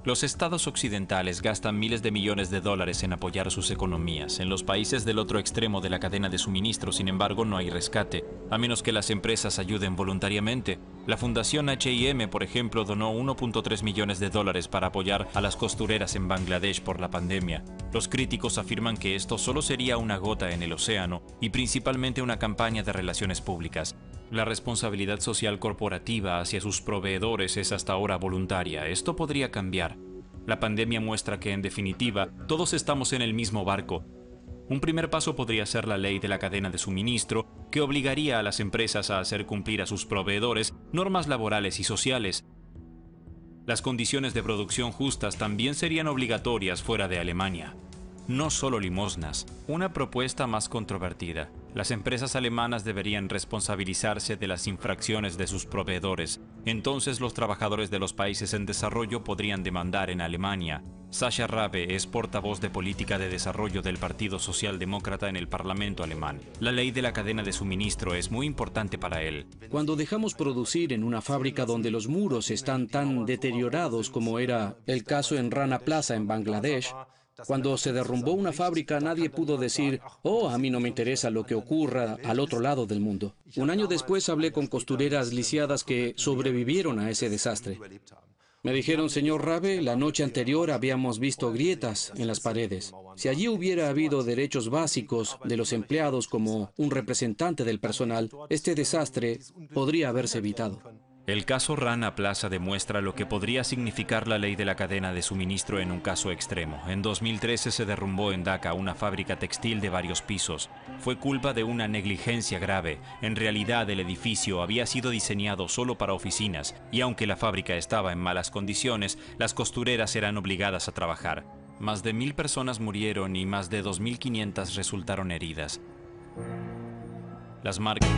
Los estados occidentales gastan miles de millones de dólares en apoyar sus economías. En los países del otro extremo de la cadena de suministro, sin embargo, no hay rescate, a menos que las empresas ayuden voluntariamente. La Fundación H&M, por ejemplo, donó 1.3 millones de dólares para apoyar a las costureras en Bangladesh por la pandemia. Los críticos afirman que esto solo sería una gota en el océano y principalmente una campaña de relaciones públicas. La responsabilidad social corporativa hacia sus proveedores es hasta ahora voluntaria. Esto podría cambiar. La pandemia muestra que, en definitiva, todos estamos en el mismo barco. Un primer paso podría ser la ley de la cadena de suministro, que obligaría a las empresas a hacer cumplir a sus proveedores normas laborales y sociales. Las condiciones de producción justas también serían obligatorias fuera de Alemania. No solo limosnas. Una propuesta más controvertida. Las empresas alemanas deberían responsabilizarse de las infracciones de sus proveedores. Entonces los trabajadores de los países en desarrollo podrían demandar en Alemania. Sascha Rabe es portavoz de política de desarrollo del Partido Socialdemócrata en el Parlamento alemán. La ley de la cadena de suministro es muy importante para él. Cuando dejamos producir en una fábrica donde los muros están tan deteriorados como era el caso en Rana Plaza en Bangladesh, cuando se derrumbó una fábrica, nadie pudo decir, oh, a mí no me interesa lo que ocurra al otro lado del mundo. Un año después hablé con costureras lisiadas que sobrevivieron a ese desastre. Me dijeron, señor Rabe, la noche anterior habíamos visto grietas en las paredes. Si allí hubiera habido derechos básicos de los empleados como un representante del personal, este desastre podría haberse evitado. El caso Rana Plaza demuestra lo que podría significar la ley de la cadena de suministro en un caso extremo. En 2013 se derrumbó en Dhaka una fábrica textil de varios pisos. Fue culpa de una negligencia grave. En realidad el edificio había sido diseñado solo para oficinas y aunque la fábrica estaba en malas condiciones, las costureras eran obligadas a trabajar. Más de 1.000 personas murieron y más de 2.500 resultaron heridas. Las marcas...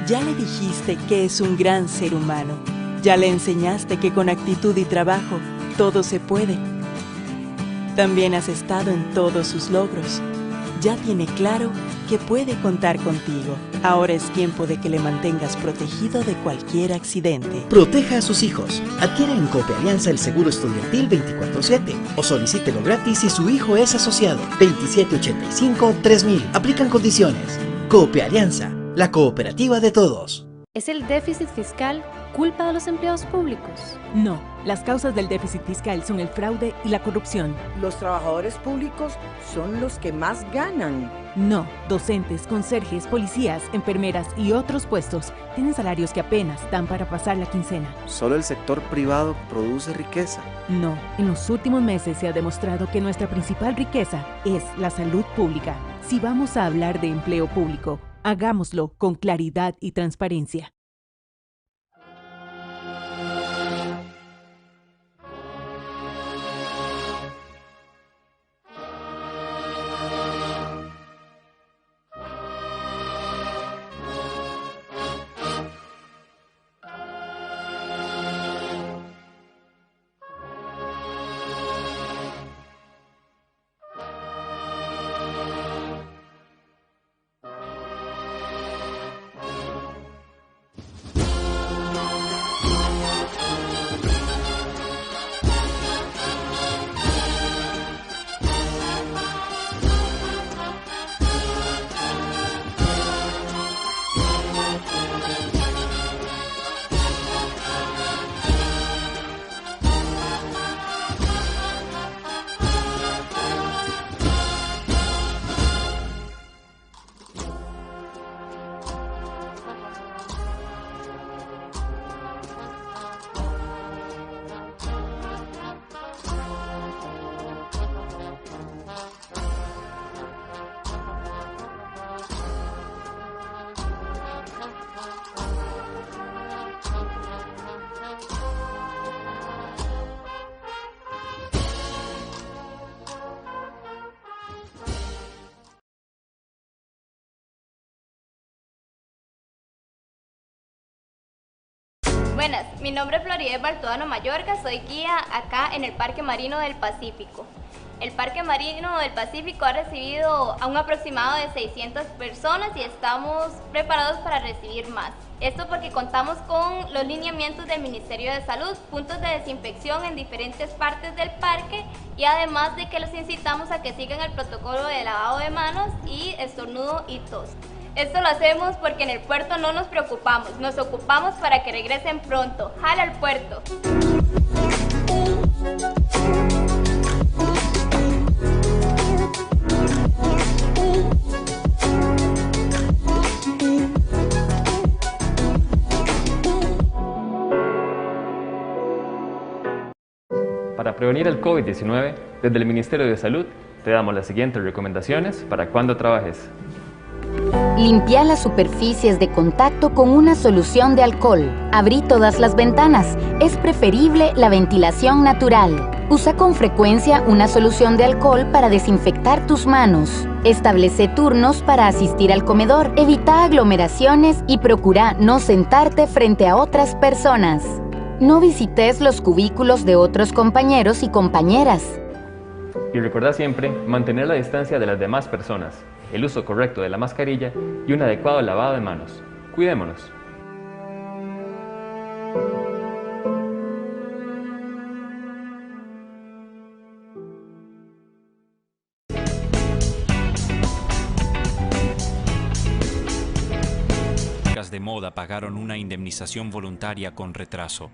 Ya le dijiste que es un gran ser humano. Ya le enseñaste que con actitud y trabajo todo se puede. También has estado en todos sus logros. ya tiene claro que puede contar contigo. Ahora es tiempo de que le mantengas protegido de cualquier accidente. Proteja a sus hijos. Adquiere en Coopalianza el seguro estudiantil 24/7 o solicítelo gratis si su hijo es asociado. 2785-3000. Aplican condiciones. Coopalianza, la cooperativa de todos. ¿Es el déficit fiscal culpa de los empleados públicos? No, las causas del déficit fiscal son el fraude y la corrupción. Los trabajadores públicos son los que más ganan. No, docentes, conserjes, policías, enfermeras y otros puestos tienen salarios que apenas dan para pasar la quincena. Solo el sector privado produce riqueza. No, en los últimos meses se ha demostrado que nuestra principal riqueza es la salud pública. Si vamos a hablar de empleo público, hagámoslo con claridad y transparencia. Buenas, mi nombre es Floride Baltodano Mayorga, soy guía acá en el Parque Marino del Pacífico. El Parque Marino del Pacífico ha recibido a un aproximado de 600 personas y estamos preparados para recibir más. Esto porque contamos con los lineamientos del Ministerio de Salud, puntos de desinfección en diferentes partes del parque y además de que los incitamos a que sigan el protocolo de lavado de manos y estornudo y tos. Esto lo hacemos porque en el puerto no nos preocupamos, nos ocupamos para que regresen pronto. ¡Jala al puerto! Para prevenir el COVID-19, desde el Ministerio de Salud te damos las siguientes recomendaciones para cuando trabajes. Limpia las superficies de contacto con una solución de alcohol. Abrí todas las ventanas. Es preferible la ventilación natural. Usa con frecuencia una solución de alcohol para desinfectar tus manos. Establece turnos para asistir al comedor. Evita aglomeraciones y procura no sentarte frente a otras personas. No visites los cubículos de otros compañeros y compañeras. Y recuerda siempre mantener la distancia de las demás personas, el uso correcto de la mascarilla y un adecuado lavado de manos. Cuidémonos. Marcas de moda pagaron una indemnización voluntaria con retraso.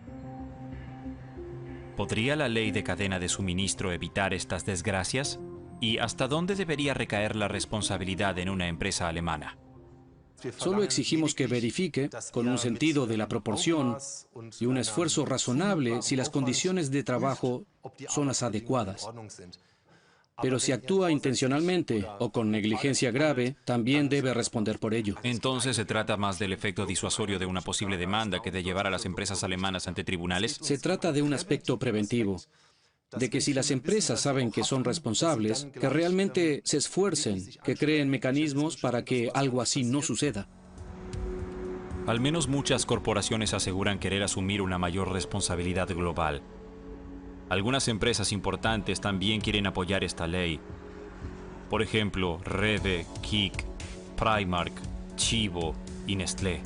¿Podría la ley de cadena de suministro evitar estas desgracias? ¿Y hasta dónde debería recaer la responsabilidad en una empresa alemana? Solo exigimos que verifique, con un sentido de la proporción y un esfuerzo razonable, si las condiciones de trabajo son las adecuadas. Pero si actúa intencionalmente o con negligencia grave, también debe responder por ello. Entonces, ¿se trata más del efecto disuasorio de una posible demanda que de llevar a las empresas alemanas ante tribunales? Se trata de un aspecto preventivo, de que si las empresas saben que son responsables, que realmente se esfuercen, que creen mecanismos para que algo así no suceda. Al menos muchas corporaciones aseguran querer asumir una mayor responsabilidad global. Algunas empresas importantes también quieren apoyar esta ley. Por ejemplo, Rewe, Kik, Primark, Chivo y Nestlé.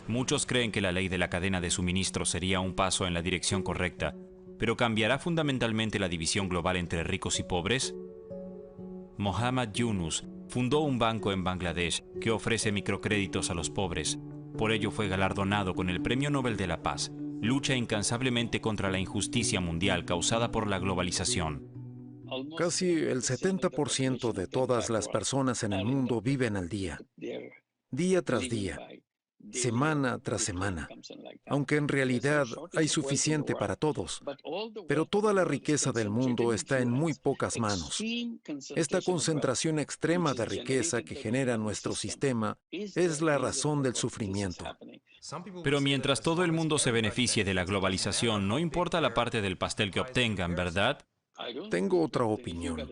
Muchos creen que la ley de la cadena de suministro sería un paso en la dirección correcta, pero ¿cambiará fundamentalmente la división global entre ricos y pobres? Mohammad Yunus fundó un banco en Bangladesh que ofrece microcréditos a los pobres. Por ello fue galardonado con el Premio Nobel de la Paz. Lucha incansablemente contra la injusticia mundial causada por la globalización. Casi el 70% de todas las personas en el mundo viven al día tras día, semana tras semana, aunque en realidad hay suficiente para todos. Pero toda la riqueza del mundo está en muy pocas manos. Esta concentración extrema de riqueza que genera nuestro sistema es la razón del sufrimiento. Pero mientras todo el mundo se beneficie de la globalización, no importa la parte del pastel que obtengan, ¿verdad? Tengo otra opinión.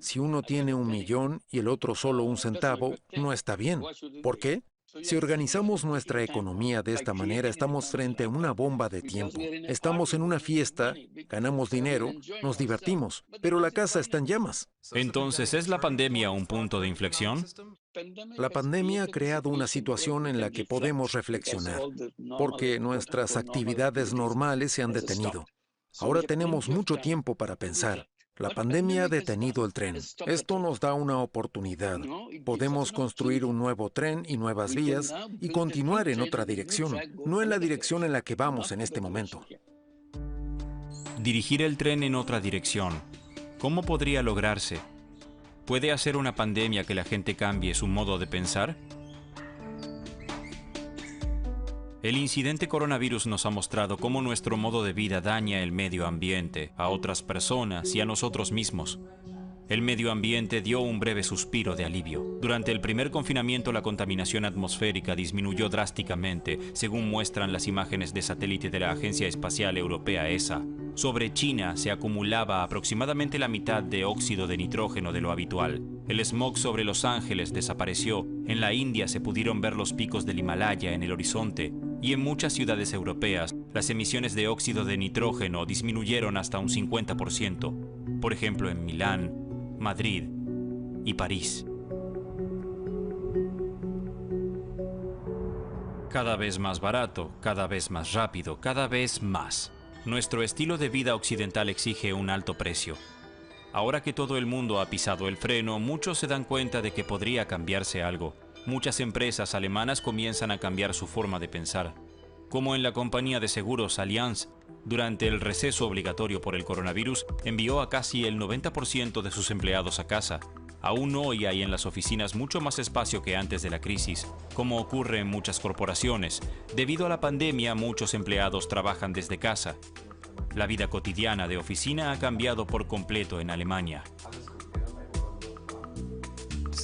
Si uno tiene 1 millón y el otro solo 1 centavo, no está bien. ¿Por qué? Si organizamos nuestra economía de esta manera, estamos frente a una bomba de tiempo. Estamos en una fiesta, ganamos dinero, nos divertimos, pero la casa está en llamas. Entonces, ¿es la pandemia un punto de inflexión? La pandemia ha creado una situación en la que podemos reflexionar, porque nuestras actividades normales se han detenido. Ahora tenemos mucho tiempo para pensar. La pandemia ha detenido el tren. Esto nos da una oportunidad. Podemos construir un nuevo tren y nuevas vías y continuar en otra dirección, no en la dirección en la que vamos en este momento. Dirigir el tren en otra dirección. ¿Cómo podría lograrse? ¿Puede hacer una pandemia que la gente cambie su modo de pensar? El incidente coronavirus nos ha mostrado cómo nuestro modo de vida daña el medio ambiente, a otras personas y a nosotros mismos. El medio ambiente dio un breve suspiro de alivio. Durante el primer confinamiento, la contaminación atmosférica disminuyó drásticamente, según muestran las imágenes de satélite de la Agencia Espacial Europea ESA. Sobre China se acumulaba aproximadamente la mitad de óxido de nitrógeno de lo habitual. El smog sobre Los Ángeles desapareció. En la India se pudieron ver los picos del Himalaya en el horizonte. Y en muchas ciudades europeas, las emisiones de óxido de nitrógeno disminuyeron hasta un 50%. Por ejemplo, en Milán, Madrid y París. Cada vez más barato, cada vez más rápido, cada vez más. Nuestro estilo de vida occidental exige un alto precio. Ahora que todo el mundo ha pisado el freno, muchos se dan cuenta de que podría cambiarse algo. Muchas empresas alemanas comienzan a cambiar su forma de pensar. Como en la compañía de seguros Allianz, durante el receso obligatorio por el coronavirus, envió a casi el 90% de sus empleados a casa. Aún hoy hay en las oficinas mucho más espacio que antes de la crisis, como ocurre en muchas corporaciones. Debido a la pandemia, muchos empleados trabajan desde casa. La vida cotidiana de oficina ha cambiado por completo en Alemania.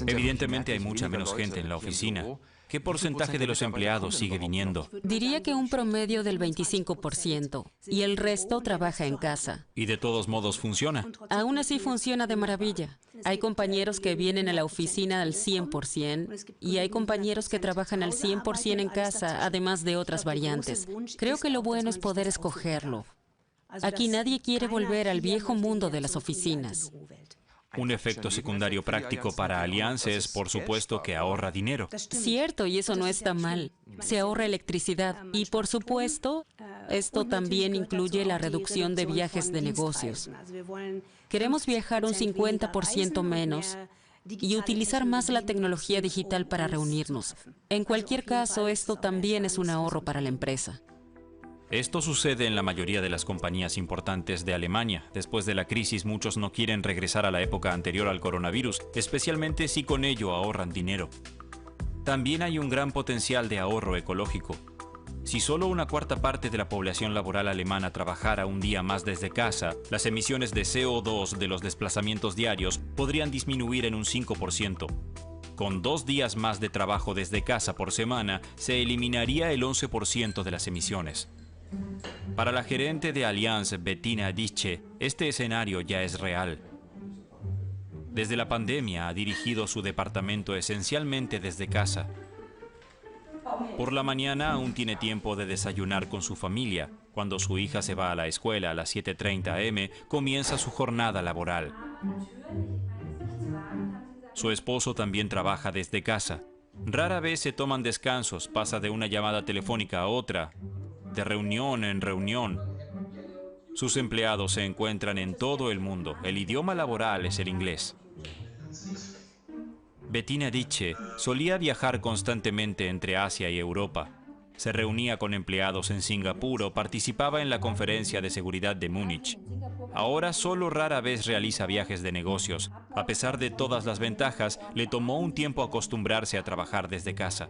Evidentemente hay mucha menos gente en la oficina. ¿Qué porcentaje de los empleados sigue viniendo? Diría que un promedio del 25%, y el resto trabaja en casa. Y de todos modos funciona. Aún así funciona de maravilla. Hay compañeros que vienen a la oficina al 100% y hay compañeros que trabajan al 100% en casa, además de otras variantes. Creo que lo bueno es poder escogerlo. Aquí nadie quiere volver al viejo mundo de las oficinas. Un efecto secundario práctico para Allianz es, por supuesto, que ahorra dinero. Cierto, y eso no está mal. Se ahorra electricidad. Y, por supuesto, esto también incluye la reducción de viajes de negocios. Queremos viajar un 50% menos y utilizar más la tecnología digital para reunirnos. En cualquier caso, esto también es un ahorro para la empresa. Esto sucede en la mayoría de las compañías importantes de Alemania. Después de la crisis, muchos no quieren regresar a la época anterior al coronavirus, especialmente si con ello ahorran dinero. También hay un gran potencial de ahorro ecológico. Si solo una cuarta parte de la población laboral alemana trabajara un día más desde casa, las emisiones de CO2 de los desplazamientos diarios podrían disminuir en un 5%. Con 2 días más de trabajo desde casa por semana, se eliminaría el 11% de las emisiones. Para la gerente de Allianz, Bettina Dische, este escenario ya es real. Desde la pandemia ha dirigido su departamento esencialmente desde casa. Por la mañana aún tiene tiempo de desayunar con su familia. Cuando su hija se va a la escuela a las 7:30 am, comienza su jornada laboral. Su esposo también trabaja desde casa. Rara vez se toman descansos, pasa de una llamada telefónica a otra, de reunión en reunión. Sus empleados se encuentran en todo el mundo. El idioma laboral es el inglés. Bettina Diche solía viajar constantemente entre Asia y Europa. Se reunía con empleados en Singapur o participaba en la conferencia de seguridad de Múnich. Ahora solo rara vez realiza viajes de negocios. A pesar de todas las ventajas, le tomó un tiempo acostumbrarse a trabajar desde casa.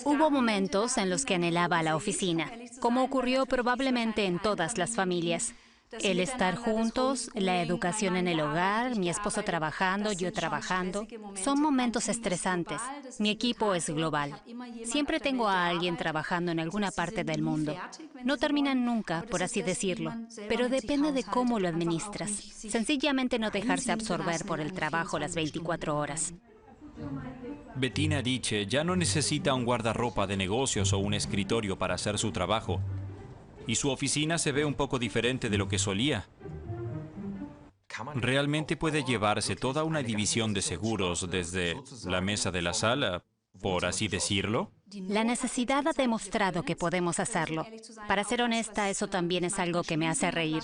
Hubo momentos en los que anhelaba la oficina, como ocurrió probablemente en todas las familias. El estar juntos, la educación en el hogar, mi esposo trabajando, yo trabajando, son momentos estresantes. Mi equipo es global. Siempre tengo a alguien trabajando en alguna parte del mundo. No terminan nunca, por así decirlo, pero depende de cómo lo administras. Sencillamente no dejarse absorber por el trabajo las 24 horas. Bettina Diche ya no necesita un guardarropa de negocios o un escritorio para hacer su trabajo. Y su oficina se ve un poco diferente de lo que solía. Realmente puede llevarse toda una división de seguros desde la mesa de la sala, por así decirlo. La necesidad ha demostrado que podemos hacerlo. Para ser honesta, eso también es algo que me hace reír.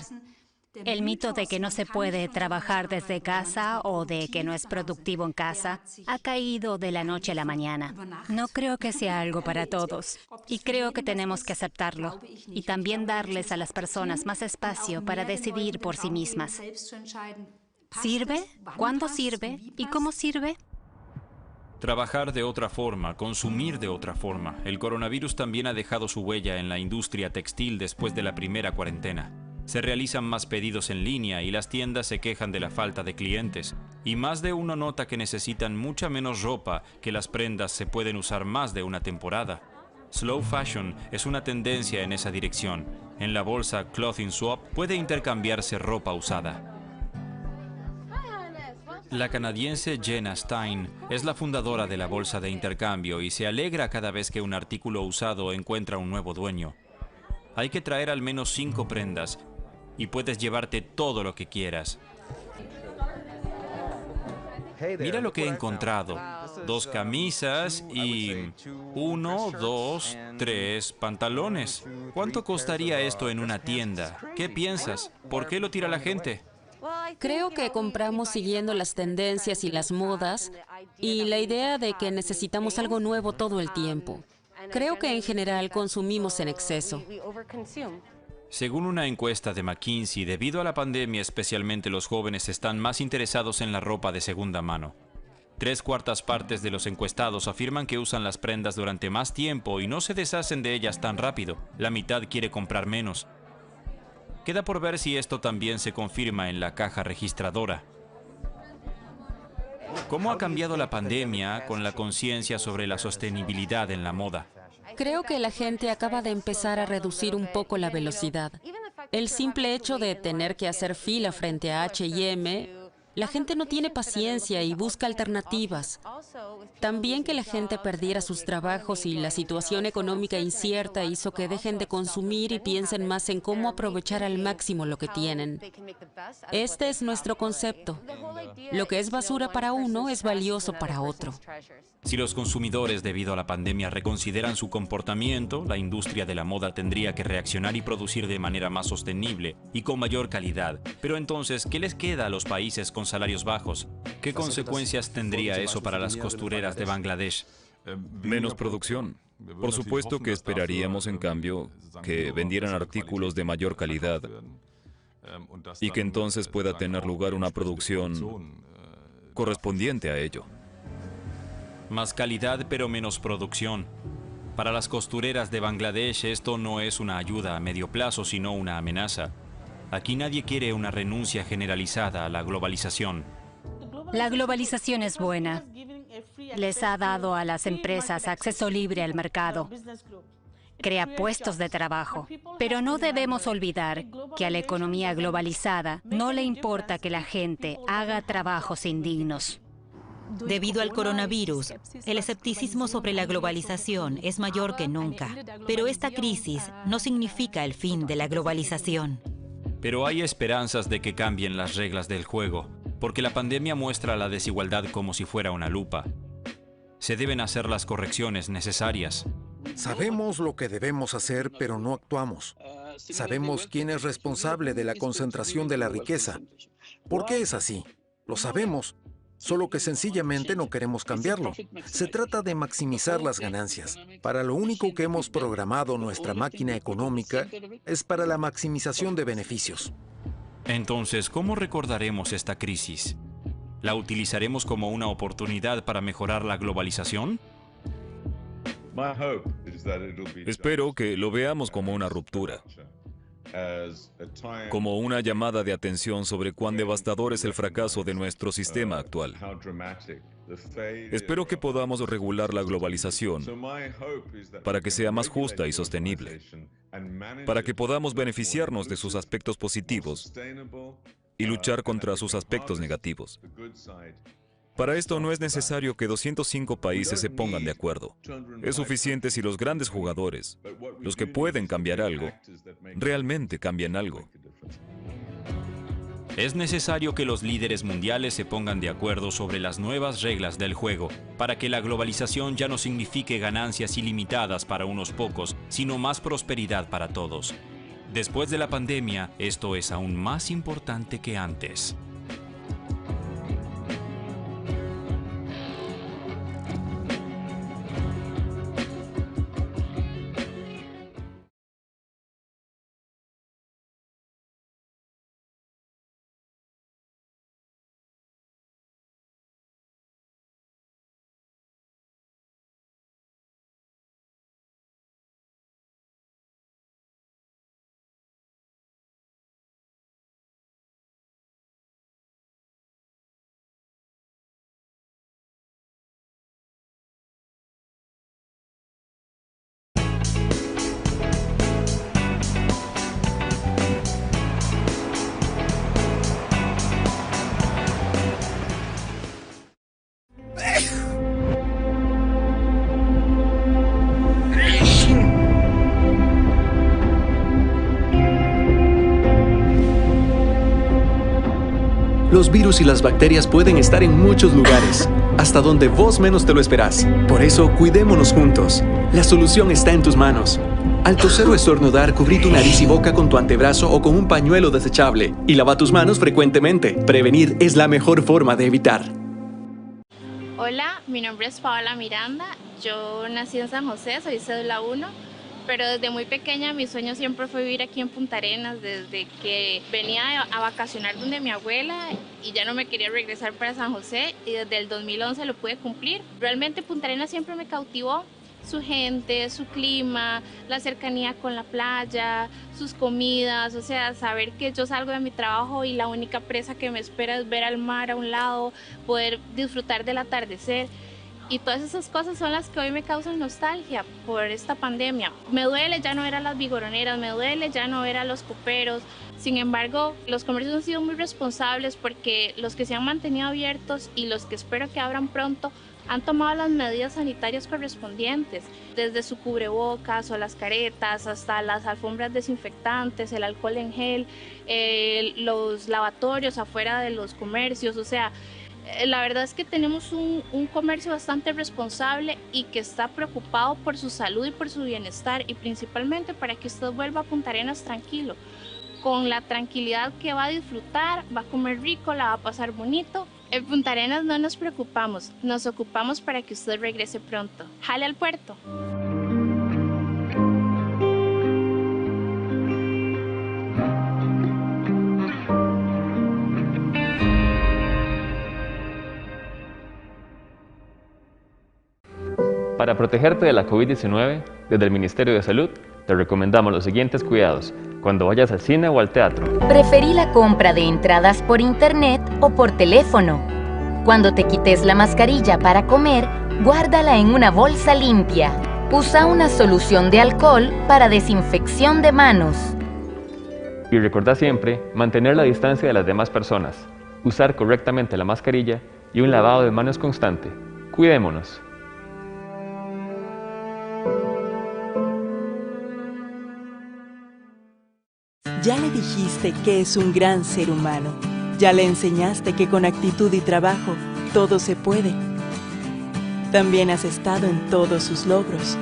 El mito de que no se puede trabajar desde casa o de que no es productivo en casa ha caído de la noche a la mañana. No creo que sea algo para todos y creo que tenemos que aceptarlo y también darles a las personas más espacio para decidir por sí mismas. ¿Sirve? ¿Cuándo sirve? ¿Y cómo sirve? Trabajar de otra forma, consumir de otra forma. El coronavirus también ha dejado su huella en la industria textil después de la primera cuarentena. Se realizan más pedidos en línea y las tiendas se quejan de la falta de clientes. Y más de uno nota que necesitan mucha menos ropa, que las prendas se pueden usar más de una temporada. Slow fashion es una tendencia en esa dirección. En la bolsa Clothing Swap puede intercambiarse ropa usada. La canadiense Jenna Stein es la fundadora de la bolsa de intercambio y se alegra cada vez que un artículo usado encuentra un nuevo dueño. Hay que traer al menos 5 prendas y puedes llevarte todo lo que quieras. Mira lo que he encontrado. 2 camisas y 1, 2, 3 pantalones. ¿Cuánto costaría esto en una tienda? ¿Qué piensas? ¿Por qué lo tira la gente? Creo que compramos siguiendo las tendencias y las modas y la idea de que necesitamos algo nuevo todo el tiempo. Creo que en general consumimos en exceso. Según una encuesta de McKinsey, debido a la pandemia, especialmente los jóvenes están más interesados en la ropa de segunda mano. 3/4 partes de los encuestados afirman que usan las prendas durante más tiempo y no se deshacen de ellas tan rápido. La mitad quiere comprar menos. Queda por ver si esto también se confirma en la caja registradora. ¿Cómo ha cambiado la pandemia con la conciencia sobre la sostenibilidad en la moda? Creo que la gente acaba de empezar a reducir un poco la velocidad. El simple hecho de tener que hacer fila frente a H&M, la gente no tiene paciencia y busca alternativas. También que la gente perdiera sus trabajos y la situación económica incierta hizo que dejen de consumir y piensen más en cómo aprovechar al máximo lo que tienen. Este es nuestro concepto. Lo que es basura para uno es valioso para otro. Si los consumidores, debido a la pandemia, reconsideran su comportamiento, la industria de la moda tendría que reaccionar y producir de manera más sostenible y con mayor calidad. Pero entonces, ¿qué les queda a los países con salarios bajos? ¿Qué consecuencias tendría eso para las costureras de Bangladesh? Menos producción. Por supuesto que esperaríamos, en cambio, que vendieran artículos de mayor calidad y que entonces pueda tener lugar una producción correspondiente a ello. Más calidad pero menos producción. Para las costureras de Bangladesh esto no es una ayuda a medio plazo, sino una amenaza. Aquí nadie quiere una renuncia generalizada a la globalización. La globalización es buena. Les ha dado a las empresas acceso libre al mercado. Crea puestos de trabajo. Pero no debemos olvidar que a la economía globalizada no le importa que la gente haga trabajos indignos. Debido al coronavirus, el escepticismo sobre la globalización es mayor que nunca. Pero esta crisis no significa el fin de la globalización. Pero hay esperanzas de que cambien las reglas del juego. Porque la pandemia muestra la desigualdad como si fuera una lupa. Se deben hacer las correcciones necesarias. Sabemos lo que debemos hacer, pero no actuamos. Sabemos quién es responsable de la concentración de la riqueza. ¿Por qué es así? Lo sabemos, solo que sencillamente no queremos cambiarlo. Se trata de maximizar las ganancias. Para lo único que hemos programado nuestra máquina económica es para la maximización de beneficios. Entonces, ¿cómo recordaremos esta crisis? ¿La utilizaremos como una oportunidad para mejorar la globalización? Espero que lo veamos como una ruptura, como una llamada de atención sobre cuán devastador es el fracaso de nuestro sistema actual. Espero que podamos regular la globalización para que sea más justa y sostenible, para que podamos beneficiarnos de sus aspectos positivos y luchar contra sus aspectos negativos. Para esto no es necesario que 205 países se pongan de acuerdo. Es suficiente si los grandes jugadores, los que pueden cambiar algo, realmente cambian algo. Es necesario que los líderes mundiales se pongan de acuerdo sobre las nuevas reglas del juego, para que la globalización ya no signifique ganancias ilimitadas para unos pocos, sino más prosperidad para todos. Después de la pandemia, esto es aún más importante que antes. Los virus y las bacterias pueden estar en muchos lugares, hasta donde vos menos te lo esperás. Por eso, cuidémonos juntos. La solución está en tus manos. Al toser o estornudar, cubrí tu nariz y boca con tu antebrazo o con un pañuelo desechable. Y lava tus manos frecuentemente. Prevenir es la mejor forma de evitar. Hola, mi nombre es Paola Miranda. Yo nací en San José, soy cédula 1. Pero desde muy pequeña mi sueño siempre fue vivir aquí en Punta Arenas, desde que venía a vacacionar donde mi abuela y ya no me quería regresar para San José, y desde el 2011 lo pude cumplir. Realmente Punta Arenas siempre me cautivó, su gente, su clima, la cercanía con la playa, sus comidas, o sea, saber que yo salgo de mi trabajo y la única presa que me espera es ver al mar a un lado, poder disfrutar del atardecer. Y todas esas cosas son las que hoy me causan nostalgia por esta pandemia. Me duele ya no ver a las vigoroneras, me duele ya no ver a los coperos. Sin embargo, los comercios han sido muy responsables porque los que se han mantenido abiertos y los que espero que abran pronto han tomado las medidas sanitarias correspondientes, desde su cubrebocas o las caretas hasta las alfombras desinfectantes, el alcohol en gel, los lavatorios afuera de los comercios, o sea, la verdad es que tenemos un comercio bastante responsable y que está preocupado por su salud y por su bienestar, y principalmente para que usted vuelva a Punta Arenas tranquilo, con la tranquilidad que va a disfrutar, va a comer rico, la va a pasar bonito. En Punta Arenas no nos preocupamos, nos ocupamos para que usted regrese pronto. ¡Jale al puerto! Para protegerte de la COVID-19, desde el Ministerio de Salud, te recomendamos los siguientes cuidados cuando vayas al cine o al teatro. Preferí la compra de entradas por internet o por teléfono. Cuando te quites la mascarilla para comer, guárdala en una bolsa limpia. Usa una solución de alcohol para desinfección de manos. Y recordá siempre mantener la distancia de las demás personas, usar correctamente la mascarilla y un lavado de manos constante. Cuidémonos. Ya le dijiste que es un gran ser humano. Ya le enseñaste que con actitud y trabajo todo se puede. También has estado en todos sus logros.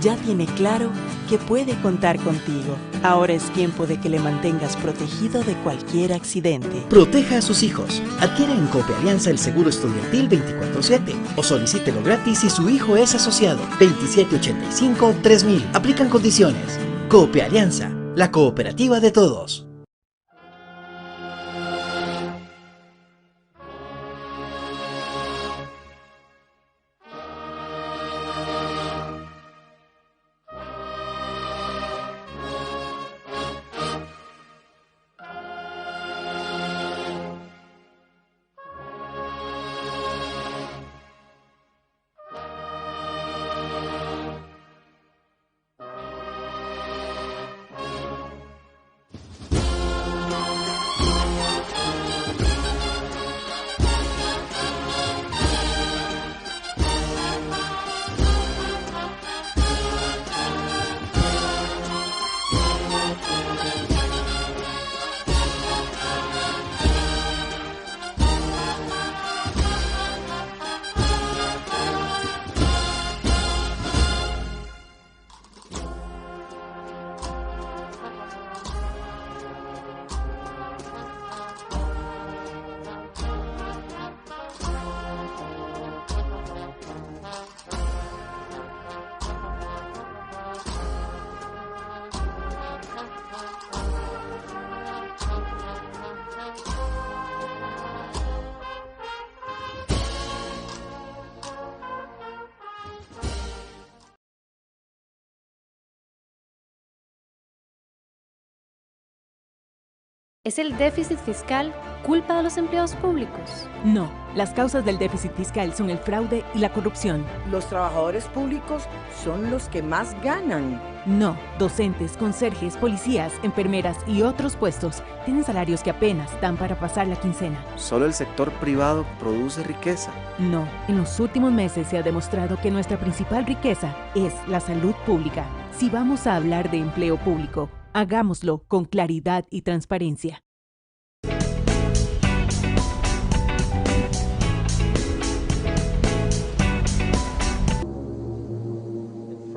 Ya tiene claro que puede contar contigo. Ahora es tiempo de que le mantengas protegido de cualquier accidente. Proteja a sus hijos. Adquiera en Cope Alianza el seguro estudiantil 24/7 o solicítelo gratis si su hijo es asociado. 2785-3000. Aplican condiciones. Cope Alianza, la cooperativa de todos. ¿Es el déficit fiscal culpa de los empleados públicos? No, las causas del déficit fiscal son el fraude y la corrupción. Los trabajadores públicos son los que más ganan. No, docentes, conserjes, policías, enfermeras y otros puestos tienen salarios que apenas dan para pasar la quincena. Solo el sector privado produce riqueza. No, en los últimos meses se ha demostrado que nuestra principal riqueza es la salud pública. Si vamos a hablar de empleo público, hagámoslo con claridad y transparencia.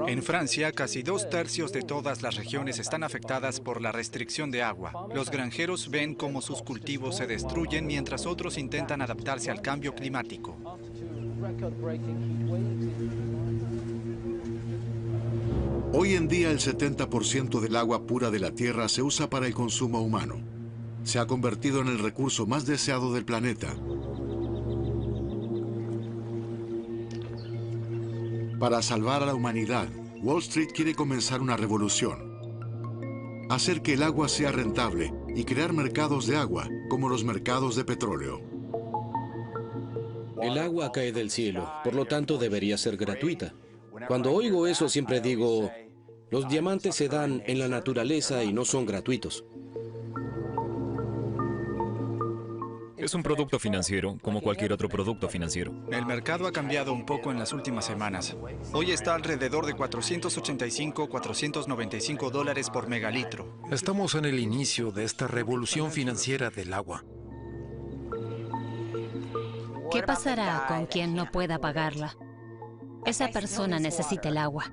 En Francia, casi 2/3 de todas las regiones están afectadas por la restricción de agua. Los granjeros ven cómo sus cultivos se destruyen mientras otros intentan adaptarse al cambio climático. Hoy en día el 70% del agua pura de la Tierra se usa para el consumo humano. Se ha convertido en el recurso más deseado del planeta. Para salvar a la humanidad, Wall Street quiere comenzar una revolución. Hacer que el agua sea rentable y crear mercados de agua, como los mercados de petróleo. El agua cae del cielo, por lo tanto debería ser gratuita. Cuando oigo eso siempre digo, los diamantes se dan en la naturaleza y no son gratuitos. Es un producto financiero, como cualquier otro producto financiero. El mercado ha cambiado un poco en las últimas semanas. Hoy está alrededor de $485-495 por megalitro. Estamos en el inicio de esta revolución financiera del agua. ¿Qué pasará con quien no pueda pagarla? Esa persona necesita el agua.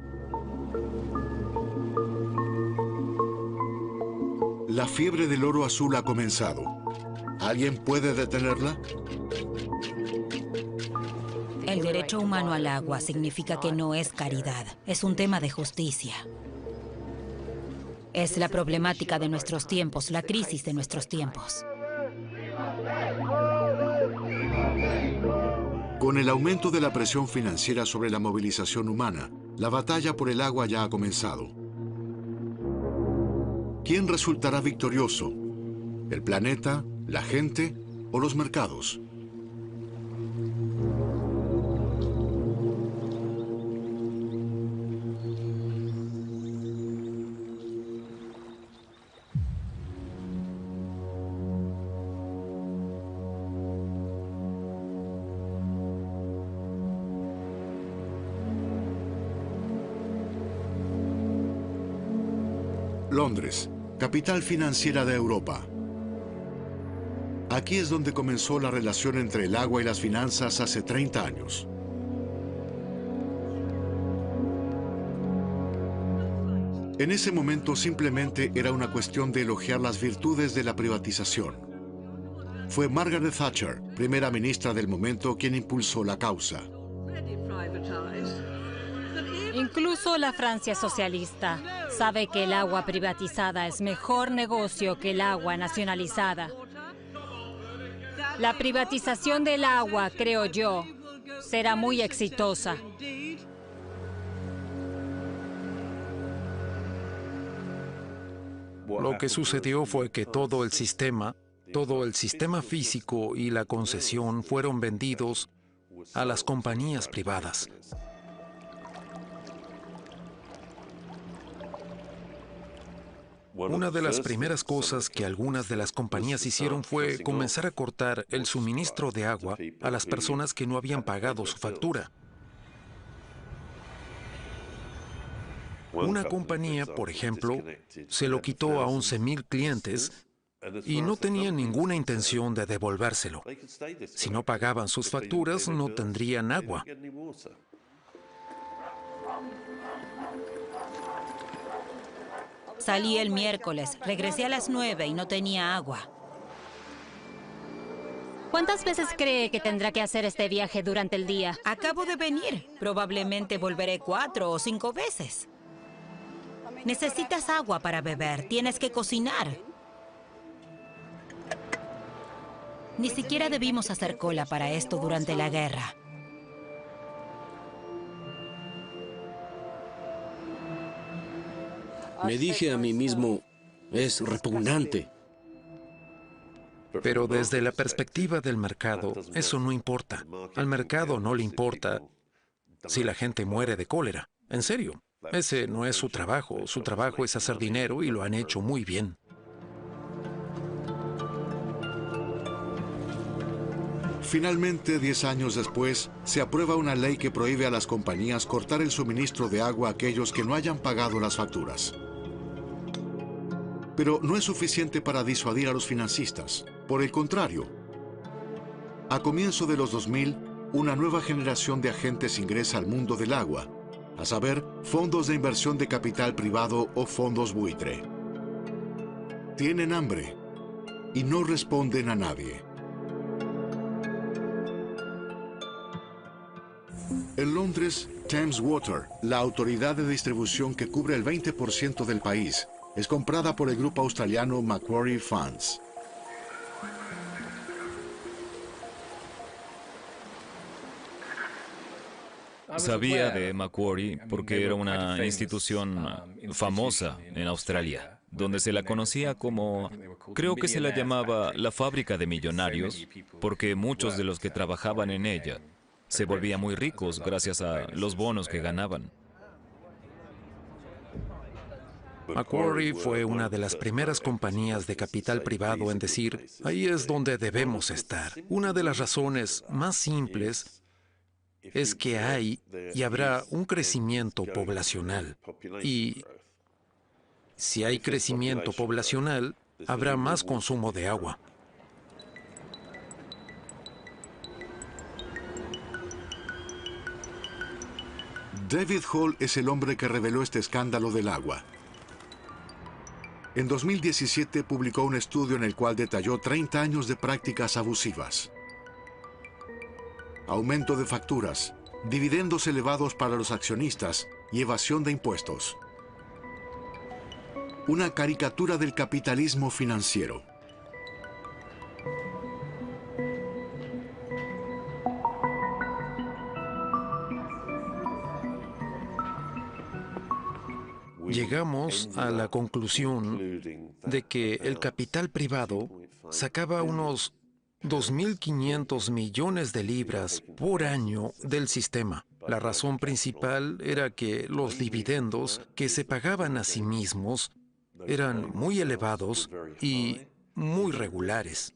La fiebre del oro azul ha comenzado. ¿Alguien puede detenerla? El derecho humano al agua significa que no es caridad, es un tema de justicia. Es la problemática de nuestros tiempos, la crisis de nuestros tiempos. Con el aumento de la presión financiera sobre la movilización humana, la batalla por el agua ya ha comenzado. ¿Quién resultará victorioso? ¿El planeta, la gente o los mercados? Londres, capital financiera de Europa. Aquí es donde comenzó la relación entre el agua y las finanzas hace 30 años. En ese momento simplemente era una cuestión de elogiar las virtudes de la privatización. Fue Margaret Thatcher, primera ministra del momento, quien impulsó la causa. Incluso la Francia socialista sabe que el agua privatizada es mejor negocio que el agua nacionalizada. La privatización del agua, creo yo, será muy exitosa. Lo que sucedió fue que todo el sistema físico y la concesión fueron vendidos a las compañías privadas. Una de las primeras cosas que algunas de las compañías hicieron fue comenzar a cortar el suministro de agua a las personas que no habían pagado su factura. Una compañía, por ejemplo, se lo quitó a 11,000 clientes y no tenían ninguna intención de devolvérselo. Si no pagaban sus facturas, no tendrían agua. Salí el miércoles, regresé a las 9 y no tenía agua. ¿Cuántas veces cree que tendrá que hacer este viaje durante el día? Acabo de venir. Probablemente volveré 4 o 5 veces. Necesitas agua para beber. Tienes que cocinar. Ni siquiera debimos hacer cola para esto durante la guerra. Me dije a mí mismo, es repugnante. Pero desde la perspectiva del mercado, eso no importa. Al mercado no le importa si la gente muere de cólera. En serio, ese no es su trabajo. Su trabajo es hacer dinero y lo han hecho muy bien. Finalmente, 10 años después, se aprueba una ley que prohíbe a las compañías cortar el suministro de agua a aquellos que no hayan pagado las facturas. Pero no es suficiente para disuadir a los financistas. Por el contrario, a comienzo de los 2000, una nueva generación de agentes ingresa al mundo del agua, a saber, fondos de inversión de capital privado o fondos buitre. Tienen hambre y no responden a nadie. En Londres, Thames Water, la autoridad de distribución que cubre el 20% del país, es comprada por el grupo australiano Macquarie Funds. Sabía de Macquarie porque era una institución famosa en Australia, donde se la conocía como, creo que se la llamaba la fábrica de millonarios, porque muchos de los que trabajaban en ella se volvían muy ricos gracias a los bonos que ganaban. Macquarie fue una de las primeras compañías de capital privado en decir, ahí es donde debemos estar. Una de las razones más simples es que hay y habrá un crecimiento poblacional. Y si hay crecimiento poblacional, habrá más consumo de agua. David Hall es el hombre que reveló este escándalo del agua. En 2017 publicó un estudio en el cual detalló 30 años de prácticas abusivas. Aumento de facturas, dividendos elevados para los accionistas y evasión de impuestos. Una caricatura del capitalismo financiero. Llegamos a la conclusión de que el capital privado sacaba unos 2.500 millones de libras por año del sistema. La razón principal era que los dividendos que se pagaban a sí mismos eran muy elevados y muy regulares.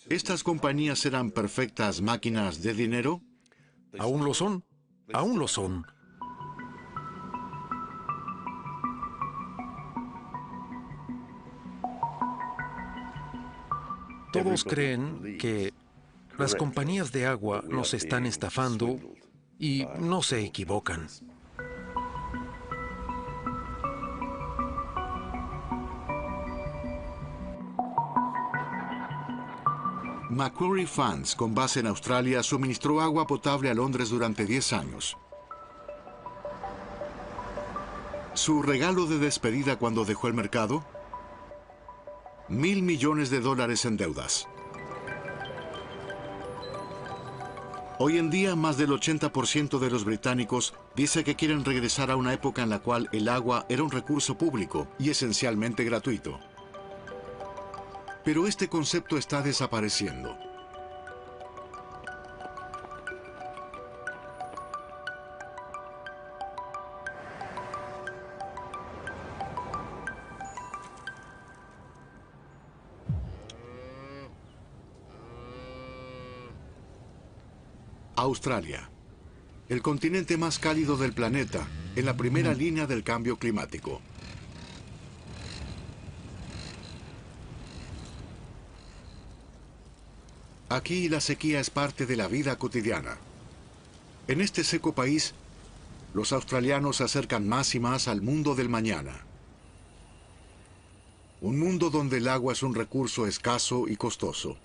¿Estas compañías eran perfectas máquinas de dinero? Aún lo son, aún lo son. Todos creen que las compañías de agua nos están estafando y no se equivocan. Macquarie Funds, con base en Australia, suministró agua potable a Londres durante 10 años. Su regalo de despedida cuando dejó el mercado, $1.000 millones en deudas. Hoy en día, más del 80% de los británicos dice que quieren regresar a una época en la cual el agua era un recurso público y esencialmente gratuito. Pero este concepto está desapareciendo. Australia, el continente más cálido del planeta, en la primera línea del cambio climático. Aquí la sequía es parte de la vida cotidiana. En este seco país, los australianos se acercan más y más al mundo del mañana. Un mundo donde el agua es un recurso escaso y costoso.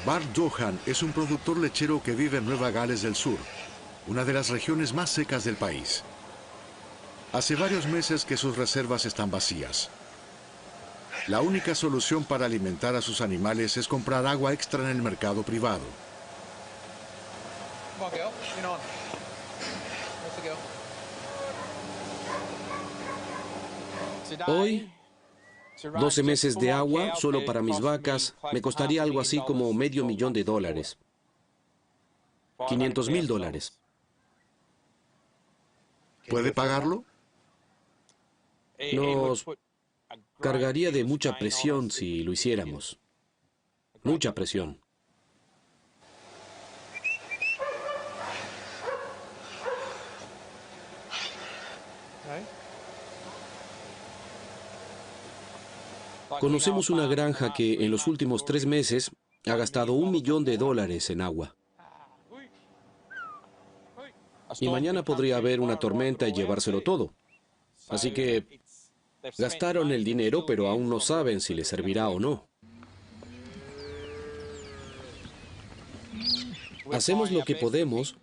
Bart Johan es un productor lechero que vive en Nueva Gales del Sur, una de las regiones más secas del país. Hace varios meses que sus reservas están vacías. La única solución para alimentar a sus animales es comprar agua extra en el mercado privado. Hoy, 12 meses de agua solo para mis vacas me costaría algo así como $500,000. $500,000. ¿Puede pagarlo? Nos cargaría de mucha presión si lo hiciéramos. Mucha presión. Conocemos una granja que en los últimos 3 meses ha gastado $1 millón en agua. Y mañana podría haber una tormenta y llevárselo todo. Así que gastaron el dinero, pero aún no saben si les servirá o no. Hacemos lo que podemos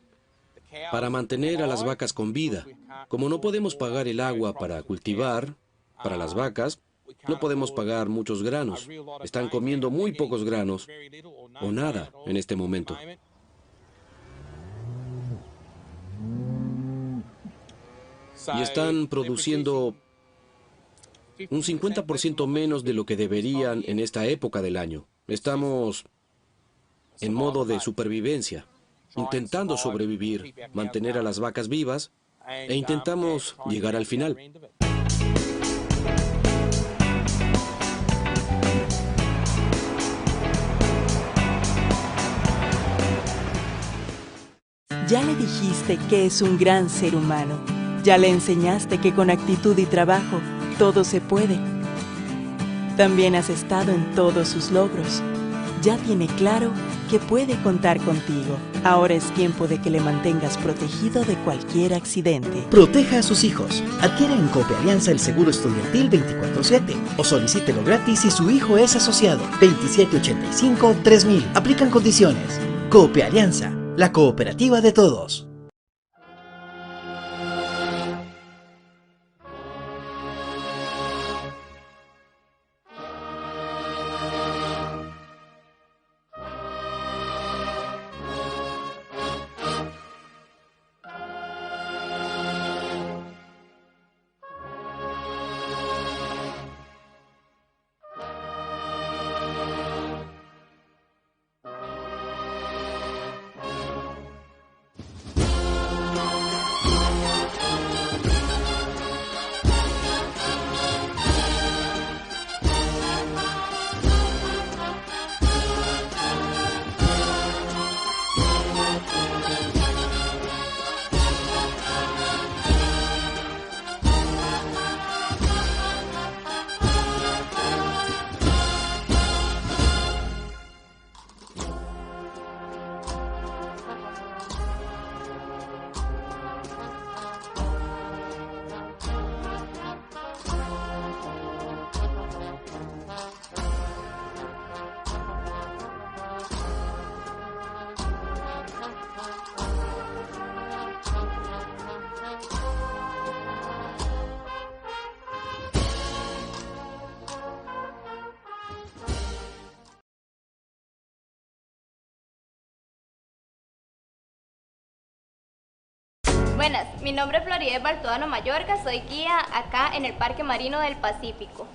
para mantener a las vacas con vida. Como no podemos pagar el agua para cultivar, para las vacas, no podemos pagar muchos granos. Están comiendo muy pocos granos o nada en este momento. Y están produciendo un 50% menos de lo que deberían en esta época del año. Estamos en modo de supervivencia, intentando sobrevivir, mantener a las vacas vivas e intentamos llegar al final. Ya le dijiste que es un gran ser humano. Ya le enseñaste que con actitud y trabajo todo se puede. También has estado en todos sus logros. Ya tiene claro que puede contar contigo. Ahora es tiempo de que le mantengas protegido de cualquier accidente. Proteja a sus hijos. Adquiera en Cope Alianza el seguro estudiantil 24/7 o solicítelo gratis si su hijo es asociado. 2785-3000. Aplican condiciones. Cope Alianza, la cooperativa de todos. Buenas, mi nombre es Floridez Baltodano Mayorga, soy guía acá en el Parque Marino del Pacífico.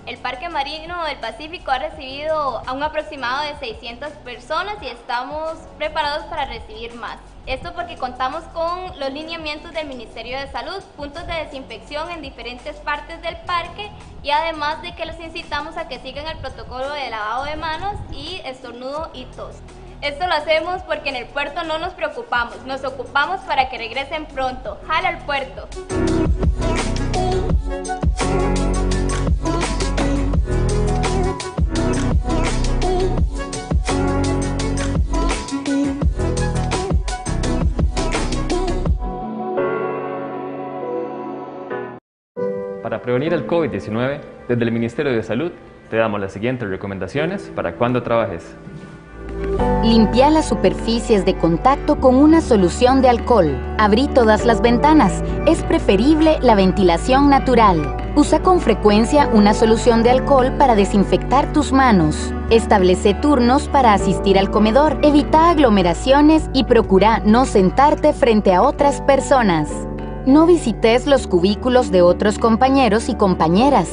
El Parque Marino del Pacífico ha recibido a un aproximado de 600 personas y estamos preparados para recibir más. Esto porque contamos con los lineamientos del Ministerio de Salud, puntos de desinfección en diferentes partes del parque y además de que los incitamos a que sigan el protocolo de lavado de manos y estornudo y tos. Esto lo hacemos porque en el puerto no nos preocupamos, nos ocupamos para que regresen pronto. ¡Jala al puerto! Para prevenir el COVID-19, desde el Ministerio de Salud te damos las siguientes recomendaciones para cuando trabajes. Limpia las superficies de contacto con una solución de alcohol. Abrí todas las ventanas. Es preferible la ventilación natural. Usa con frecuencia una solución de alcohol para desinfectar tus manos. Establece turnos para asistir al comedor. Evita aglomeraciones y procura no sentarte frente a otras personas. No visites los cubículos de otros compañeros y compañeras.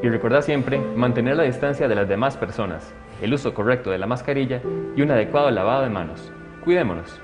Y recuerda siempre mantener la distancia de las demás personas, el uso correcto de la mascarilla y un adecuado lavado de manos. Cuidémonos.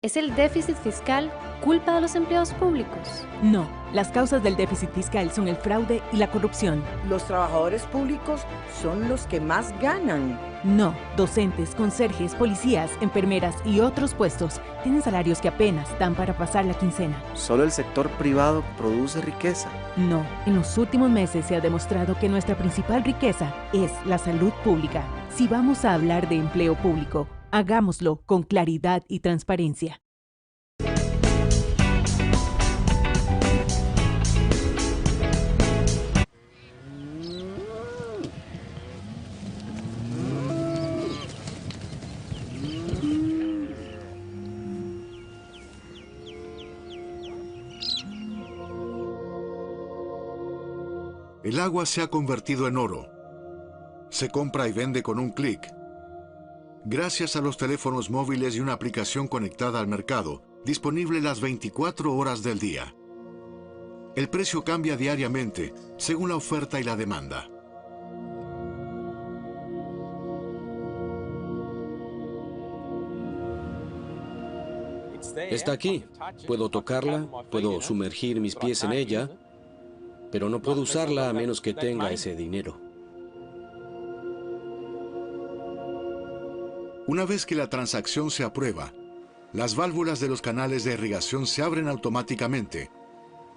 ¿Es el déficit fiscal culpa de los empleados públicos? No, las causas del déficit fiscal son el fraude y la corrupción. Los trabajadores públicos son los que más ganan. No, docentes, conserjes, policías, enfermeras y otros puestos tienen salarios que apenas dan para pasar la quincena. Solo el sector privado produce riqueza. No, en los últimos meses se ha demostrado que nuestra principal riqueza es la salud pública. Si vamos a hablar de empleo público, hagámoslo con claridad y transparencia. El agua se ha convertido en oro. Se compra y vende con un clic. Gracias a los teléfonos móviles y una aplicación conectada al mercado, disponible las 24 horas del día. El precio cambia diariamente, según la oferta y la demanda. Está aquí. Puedo tocarla, puedo sumergir mis pies en ella, pero no puedo usarla a menos que tenga ese dinero. Una vez que la transacción se aprueba, las válvulas de los canales de irrigación se abren automáticamente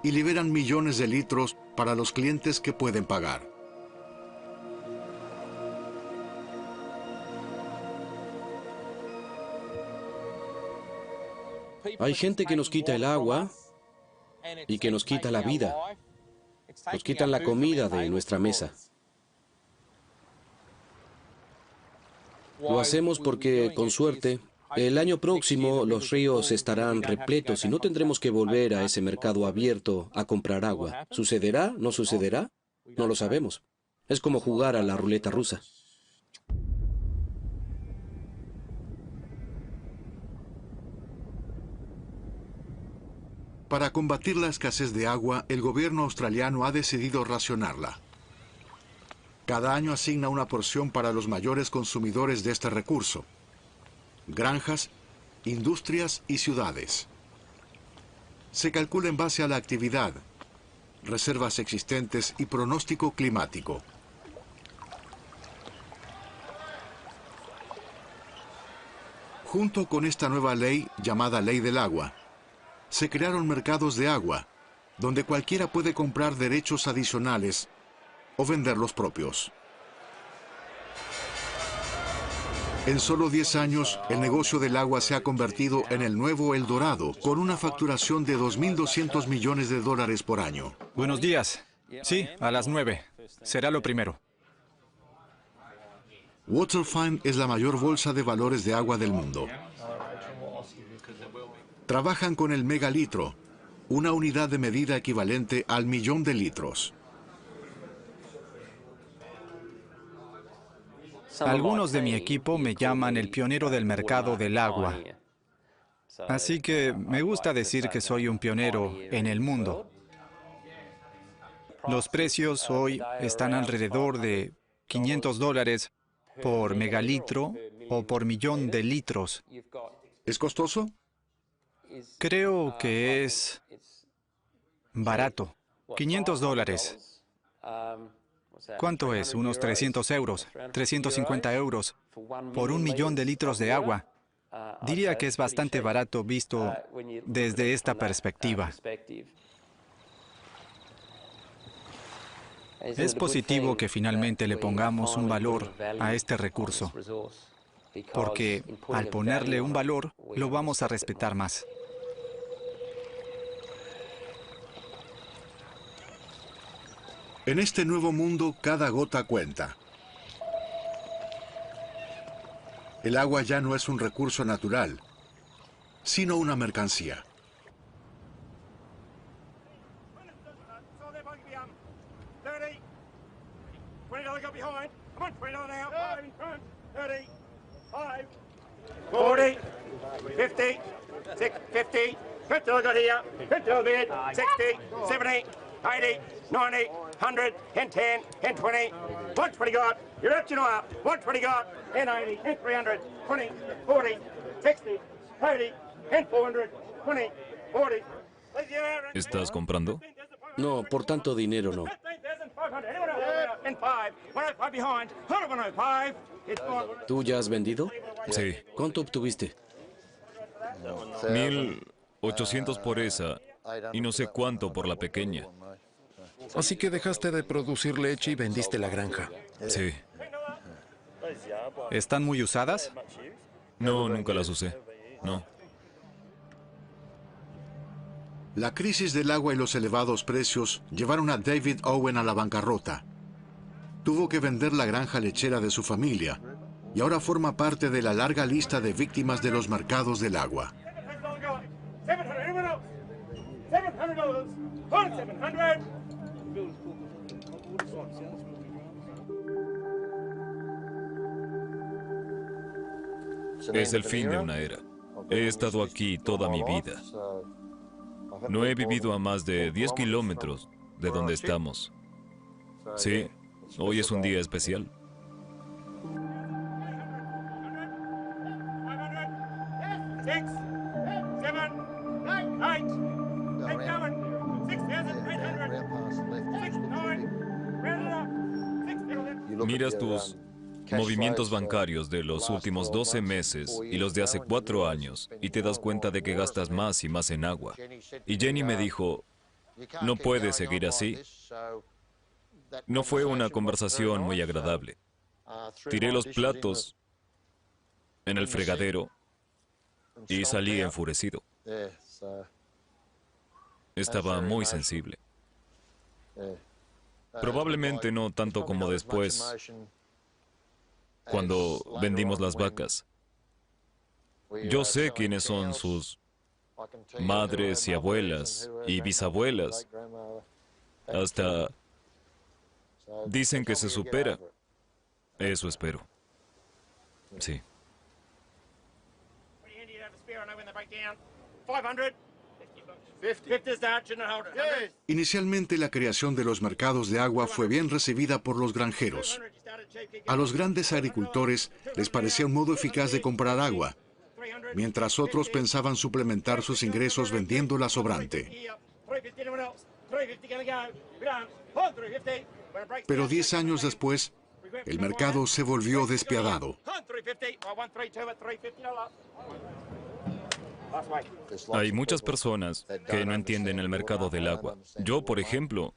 y liberan millones de litros para los clientes que pueden pagar. Hay gente que nos quita el agua y que nos quita la vida. Nos quitan la comida de nuestra mesa. Lo hacemos porque, con suerte, el año próximo los ríos estarán repletos y no tendremos que volver a ese mercado abierto a comprar agua. ¿Sucederá? ¿No sucederá? No lo sabemos. Es como jugar a la ruleta rusa. Para combatir la escasez de agua, el gobierno australiano ha decidido racionarla. Cada año asigna una porción para los mayores consumidores de este recurso: granjas, industrias y ciudades. Se calcula en base a la actividad, reservas existentes y pronóstico climático. Junto con esta nueva ley, llamada Ley del Agua, se crearon mercados de agua, donde cualquiera puede comprar derechos adicionales o vender los propios. En solo 10 años, el negocio del agua se ha convertido en el nuevo El Dorado, con una facturación de 2.200 millones de dólares por año. Buenos días. Sí, a las 9. Será lo primero. Waterfine es la mayor bolsa de valores de agua del mundo. Trabajan con el megalitro, una unidad de medida equivalente al millón de litros. Algunos de mi equipo me llaman el pionero del mercado del agua. Así que me gusta decir que soy un pionero en el mundo. Los precios hoy están alrededor de $500 por megalitro o por millón de litros. ¿Es costoso? Creo que es barato. $500. ¿Cuánto es? Unos 300 euros, 350 euros por 1 millón de litros de agua. Diría que es bastante barato visto desde esta perspectiva. Es positivo que finalmente le pongamos un valor a este recurso, porque al ponerle un valor, lo vamos a respetar más. En este nuevo mundo, cada gota cuenta. El agua ya no es un recurso natural, sino una mercancía. ¿Estás comprando? No, por tanto dinero no. ¿Tú ya has vendido? Sí. ¿Cuánto obtuviste? 1.800 por esa y no sé cuánto por la pequeña. Así que dejaste de producir leche y vendiste la granja. Sí. ¿Están muy usadas? No, nunca las usé. No. La crisis del agua y los elevados precios llevaron a David Owen a la bancarrota. Tuvo que vender la granja lechera de su familia y ahora forma parte de la larga lista de víctimas de los mercados del agua. Es el fin de una era. He estado aquí toda mi vida. No he vivido a más de 10 kilómetros de donde estamos. Sí, hoy es un día especial. Miras tus movimientos bancarios de los últimos 12 meses y los de hace 4 años y te das cuenta de que gastas más y más en agua. Y Jenny me dijo, no puedes seguir así. No fue una conversación muy agradable. Tiré los platos en el fregadero y salí enfurecido. Estaba muy sensible. Probablemente no tanto como después, cuando vendimos las vacas. Yo sé quiénes son sus madres y abuelas y bisabuelas. Hasta dicen que se supera. Eso espero. Sí. Inicialmente la creación de los mercados de agua fue bien recibida por los granjeros. A los grandes agricultores les parecía un modo eficaz de comprar agua, mientras otros pensaban suplementar sus ingresos vendiendo la sobrante. Pero 10 años después, el mercado se volvió despiadado. Hay muchas personas que no entienden el mercado del agua. Yo, por ejemplo,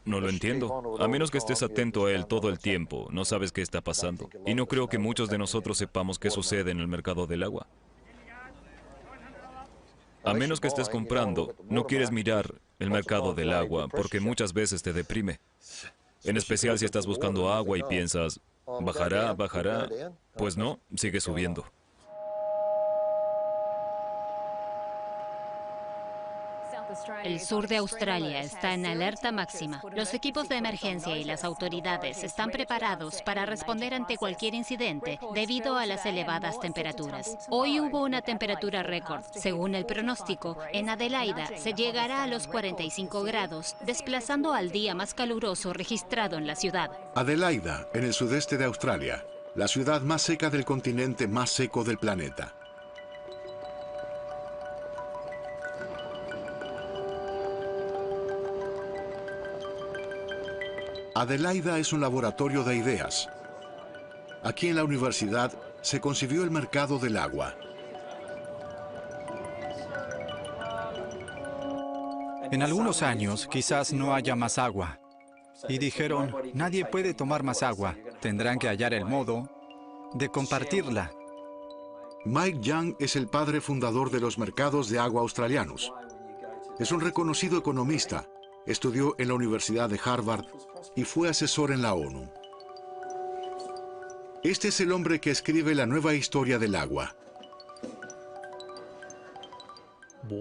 no lo entiendo. A menos que estés atento a él todo el tiempo, no sabes qué está pasando. Y no creo que muchos de nosotros sepamos qué sucede en el mercado del agua. A menos que estés comprando, no quieres mirar el mercado del agua, porque muchas veces te deprime. En especial si estás buscando agua y piensas, bajará, bajará. Pues no, sigue El sur de Australia está en alerta máxima. Los equipos de emergencia y las autoridades están preparados para responder ante cualquier incidente debido a las elevadas temperaturas. Hoy hubo una temperatura récord. Según el pronóstico, en Adelaida se llegará a los 45 grados, desplazando al día más caluroso registrado en la ciudad. Adelaida, en el sudeste de Australia, la ciudad más seca del continente más seco del planeta. Adelaida es un laboratorio de ideas. Aquí en la universidad se concibió el mercado del agua. En algunos años quizás no haya más agua. Y dijeron, nadie puede tomar más agua. Tendrán que hallar el modo de compartirla. Mike Young es el padre fundador de los mercados de agua australianos. Es un reconocido economista. Estudió en la Universidad de Harvard y fue asesor en la ONU. Este es el hombre que escribe la nueva historia del agua.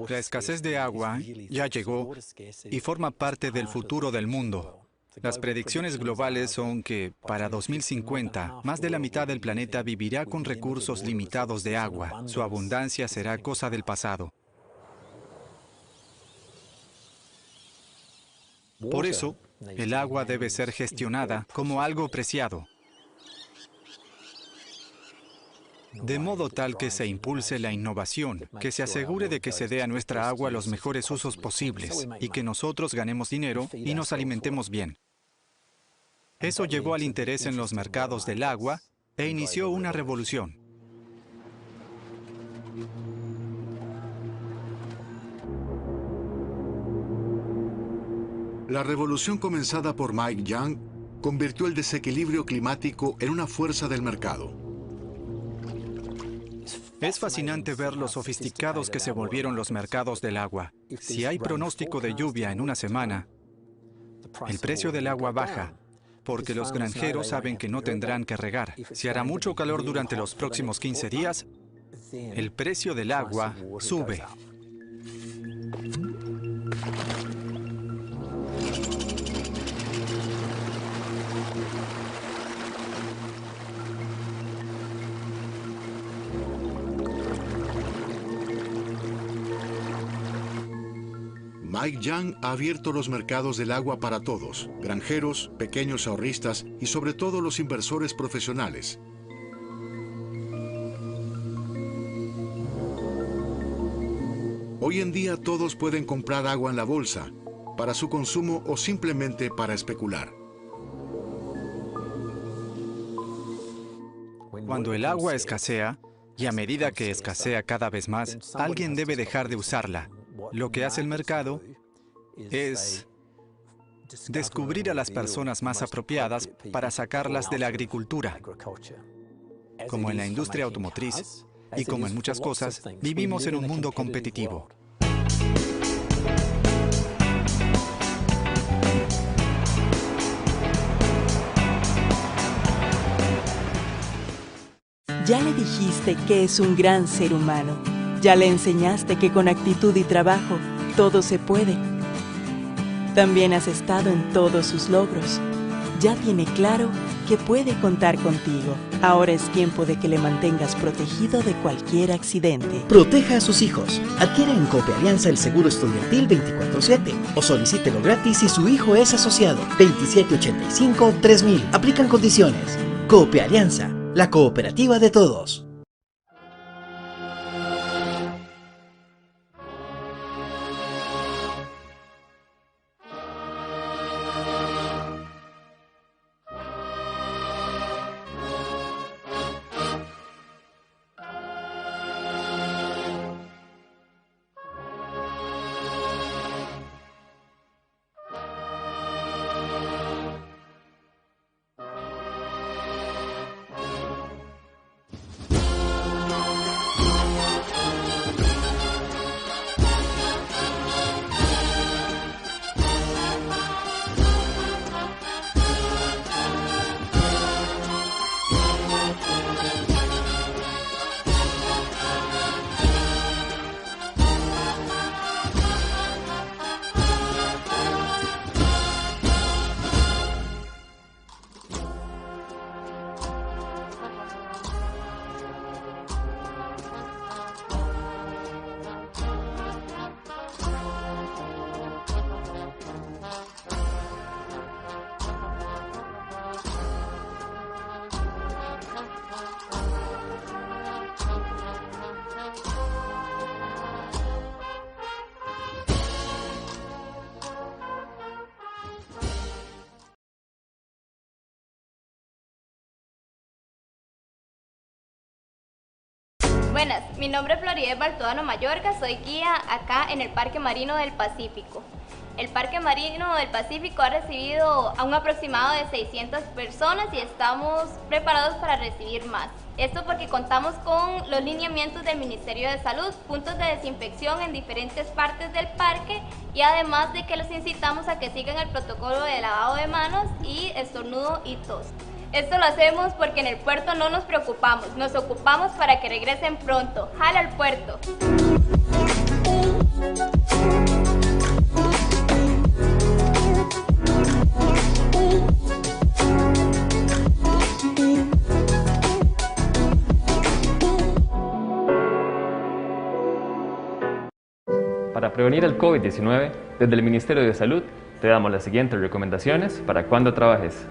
La escasez de agua ya llegó y forma parte del futuro del mundo. Las predicciones globales son que, para 2050, más de la mitad del planeta vivirá con recursos limitados de agua. Su abundancia será cosa del pasado. Por eso, el agua debe ser gestionada como algo preciado, de modo tal que se impulse la innovación, que se asegure de que se dé a nuestra agua los mejores usos posibles y que nosotros ganemos dinero y nos alimentemos bien. Eso llevó al interés en los mercados del agua e inició una revolución. La revolución comenzada por Mike Young convirtió el desequilibrio climático en una fuerza del mercado. Es fascinante ver lo sofisticados que se volvieron los mercados del agua. Si hay pronóstico de lluvia en una semana, el precio del agua baja, porque los granjeros saben que no tendrán que regar. Si hará mucho calor durante los próximos 15 días, el precio del agua sube. Mike Young ha abierto los mercados del agua para todos, granjeros, pequeños ahorristas y sobre todo los inversores profesionales. Hoy en día todos pueden comprar agua en la bolsa, para su consumo o simplemente para especular. Cuando el agua escasea, y a medida que escasea cada vez más, alguien debe dejar de usarla. Lo que hace el mercado es descubrir a las personas más apropiadas para sacarlas de la agricultura. Como en la industria automotriz y como en muchas cosas, vivimos en un mundo competitivo. Ya le dijiste que es un gran ser humano. Ya le enseñaste que con actitud y trabajo todo se puede. También has estado en todos sus logros. Ya tiene claro que puede contar contigo. Ahora es tiempo de que le mantengas protegido de cualquier accidente. Proteja a sus hijos. Adquiera en Cope Alianza el seguro estudiantil 24/7 o solicítelo gratis si su hijo es asociado. 2785-3000. Aplican condiciones. Cope Alianza, la cooperativa de todos. Buenas, mi nombre es Floridez Baltodano Mayorga, soy guía acá en el Parque Marino del Pacífico. El Parque Marino del Pacífico ha recibido a un aproximado de 600 personas y estamos preparados para recibir más. Esto porque contamos con los lineamientos del Ministerio de Salud, puntos de desinfección en diferentes partes del parque y además de que los incitamos a que sigan el protocolo de lavado de manos y estornudo y tos. Esto lo hacemos porque en el puerto no nos preocupamos, nos ocupamos para que regresen pronto. ¡Jala al puerto! Para prevenir el COVID-19, desde el Ministerio de Salud te damos las siguientes recomendaciones para cuando trabajes.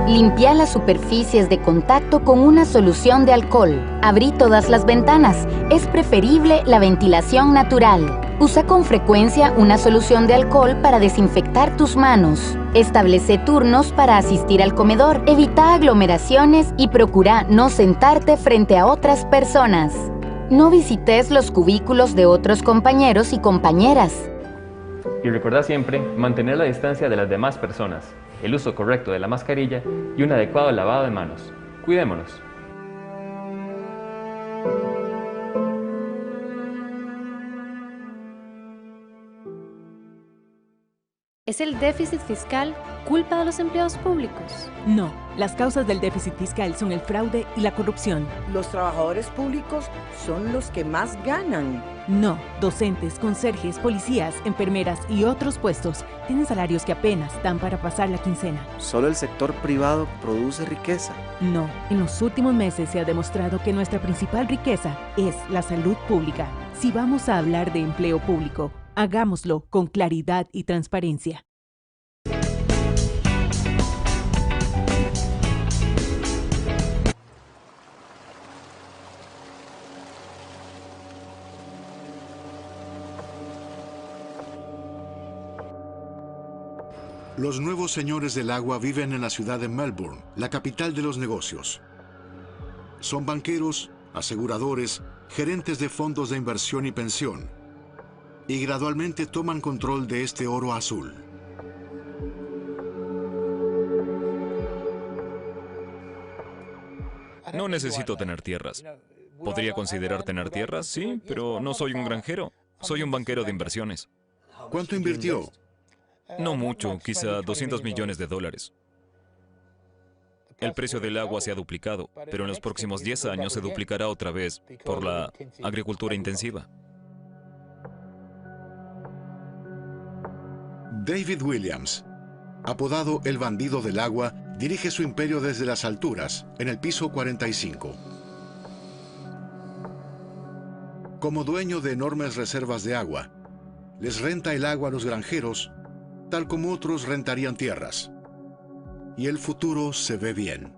Limpia las superficies de contacto con una solución de alcohol. Abrí todas las ventanas. Es preferible la ventilación natural. Usa con frecuencia una solución de alcohol para desinfectar tus manos. Establece turnos para asistir al comedor. Evita aglomeraciones y procura no sentarte frente a otras personas. No visites los cubículos de otros compañeros y compañeras. Y recuerda siempre mantener la distancia de las demás personas, el uso correcto de la mascarilla y un adecuado lavado de manos. Cuidémonos. ¿Es el déficit fiscal culpa de los empleados públicos? No, las causas del déficit fiscal son el fraude y la corrupción. Los trabajadores públicos son los que más ganan. No, docentes, conserjes, policías, enfermeras y otros puestos tienen salarios que apenas dan para pasar la quincena. Solo el sector privado produce riqueza. No, en los últimos meses se ha demostrado que nuestra principal riqueza es la salud pública. Si vamos a hablar de empleo público, hagámoslo con claridad y transparencia. Los nuevos señores del agua viven en la ciudad de Melbourne, la capital de los negocios. Son banqueros, aseguradores, gerentes de fondos de inversión y pensión, y gradualmente toman control de este oro azul. No necesito tener tierras. ¿Podría considerar tener tierras? Sí, pero no soy un granjero. Soy un banquero de inversiones. ¿Cuánto invirtió? No mucho, quizá $200 millones. El precio del agua se ha duplicado, pero en los próximos 10 años se duplicará otra vez por la agricultura intensiva. David Williams, apodado el bandido del agua, dirige su imperio desde las alturas, en el piso 45. Como dueño de enormes reservas de agua, les renta el agua a los granjeros, tal como otros rentarían tierras. Y el futuro se ve bien.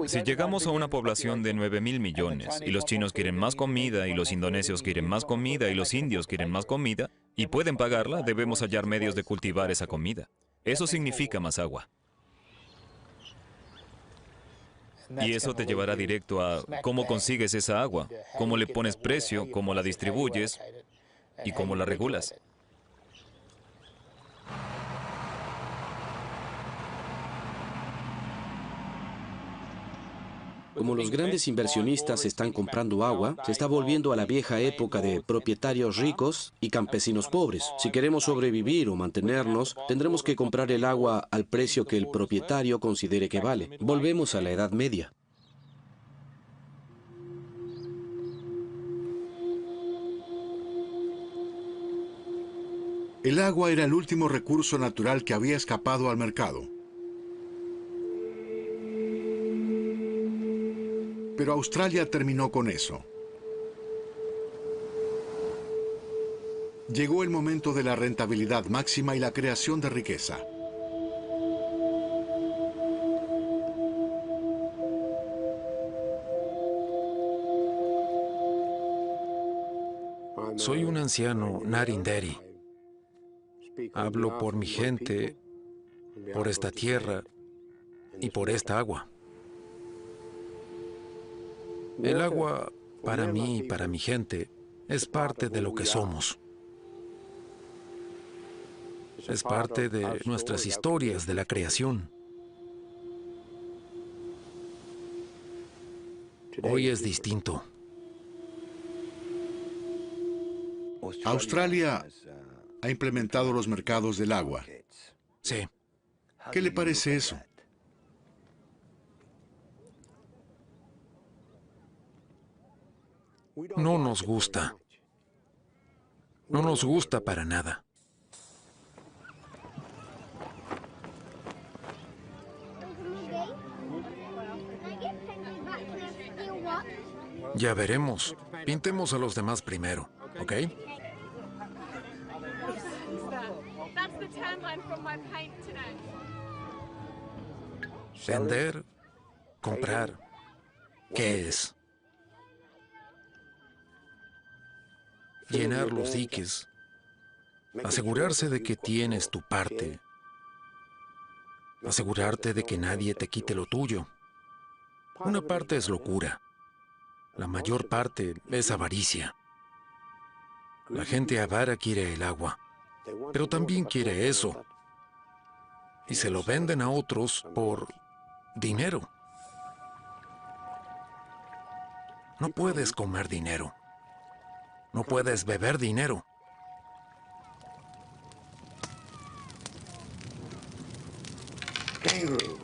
Si llegamos a una población de 9.000 millones y los chinos quieren más comida y los indonesios quieren más comida y los indios quieren más comida y pueden pagarla, debemos hallar medios de cultivar esa comida. Eso significa más agua. Y eso te llevará directo a cómo consigues esa agua, cómo le pones precio, cómo la distribuyes y cómo la regulas. Como los grandes inversionistas están comprando agua, se está volviendo a la vieja época de propietarios ricos y campesinos pobres. Si queremos sobrevivir o mantenernos, tendremos que comprar el agua al precio que el propietario considere que vale. Volvemos a la Edad Media. El agua era el último recurso natural que había escapado al mercado. Pero Australia terminó con eso. Llegó el momento de la rentabilidad máxima y la creación de riqueza. Soy un anciano Narinderi. Hablo por mi gente, por esta tierra y por esta agua. El agua, para mí y para mi gente, es parte de lo que somos. Es parte de nuestras historias de la creación. Hoy es distinto. Australia ha implementado los mercados del agua. Sí. ¿Qué le parece eso? No nos gusta. No nos gusta para nada. Ya veremos. Pintemos a los demás primero, ¿ok? Vender, comprar. ¿Qué es? Llenar los diques. Asegurarse de que tienes tu parte. Asegurarte de que nadie te quite lo tuyo. Una parte es locura. La mayor parte es avaricia. La gente avara quiere el agua, pero también quiere eso. Y se lo venden a otros por dinero. No puedes comer dinero. No puedes beber dinero. Kangaroo.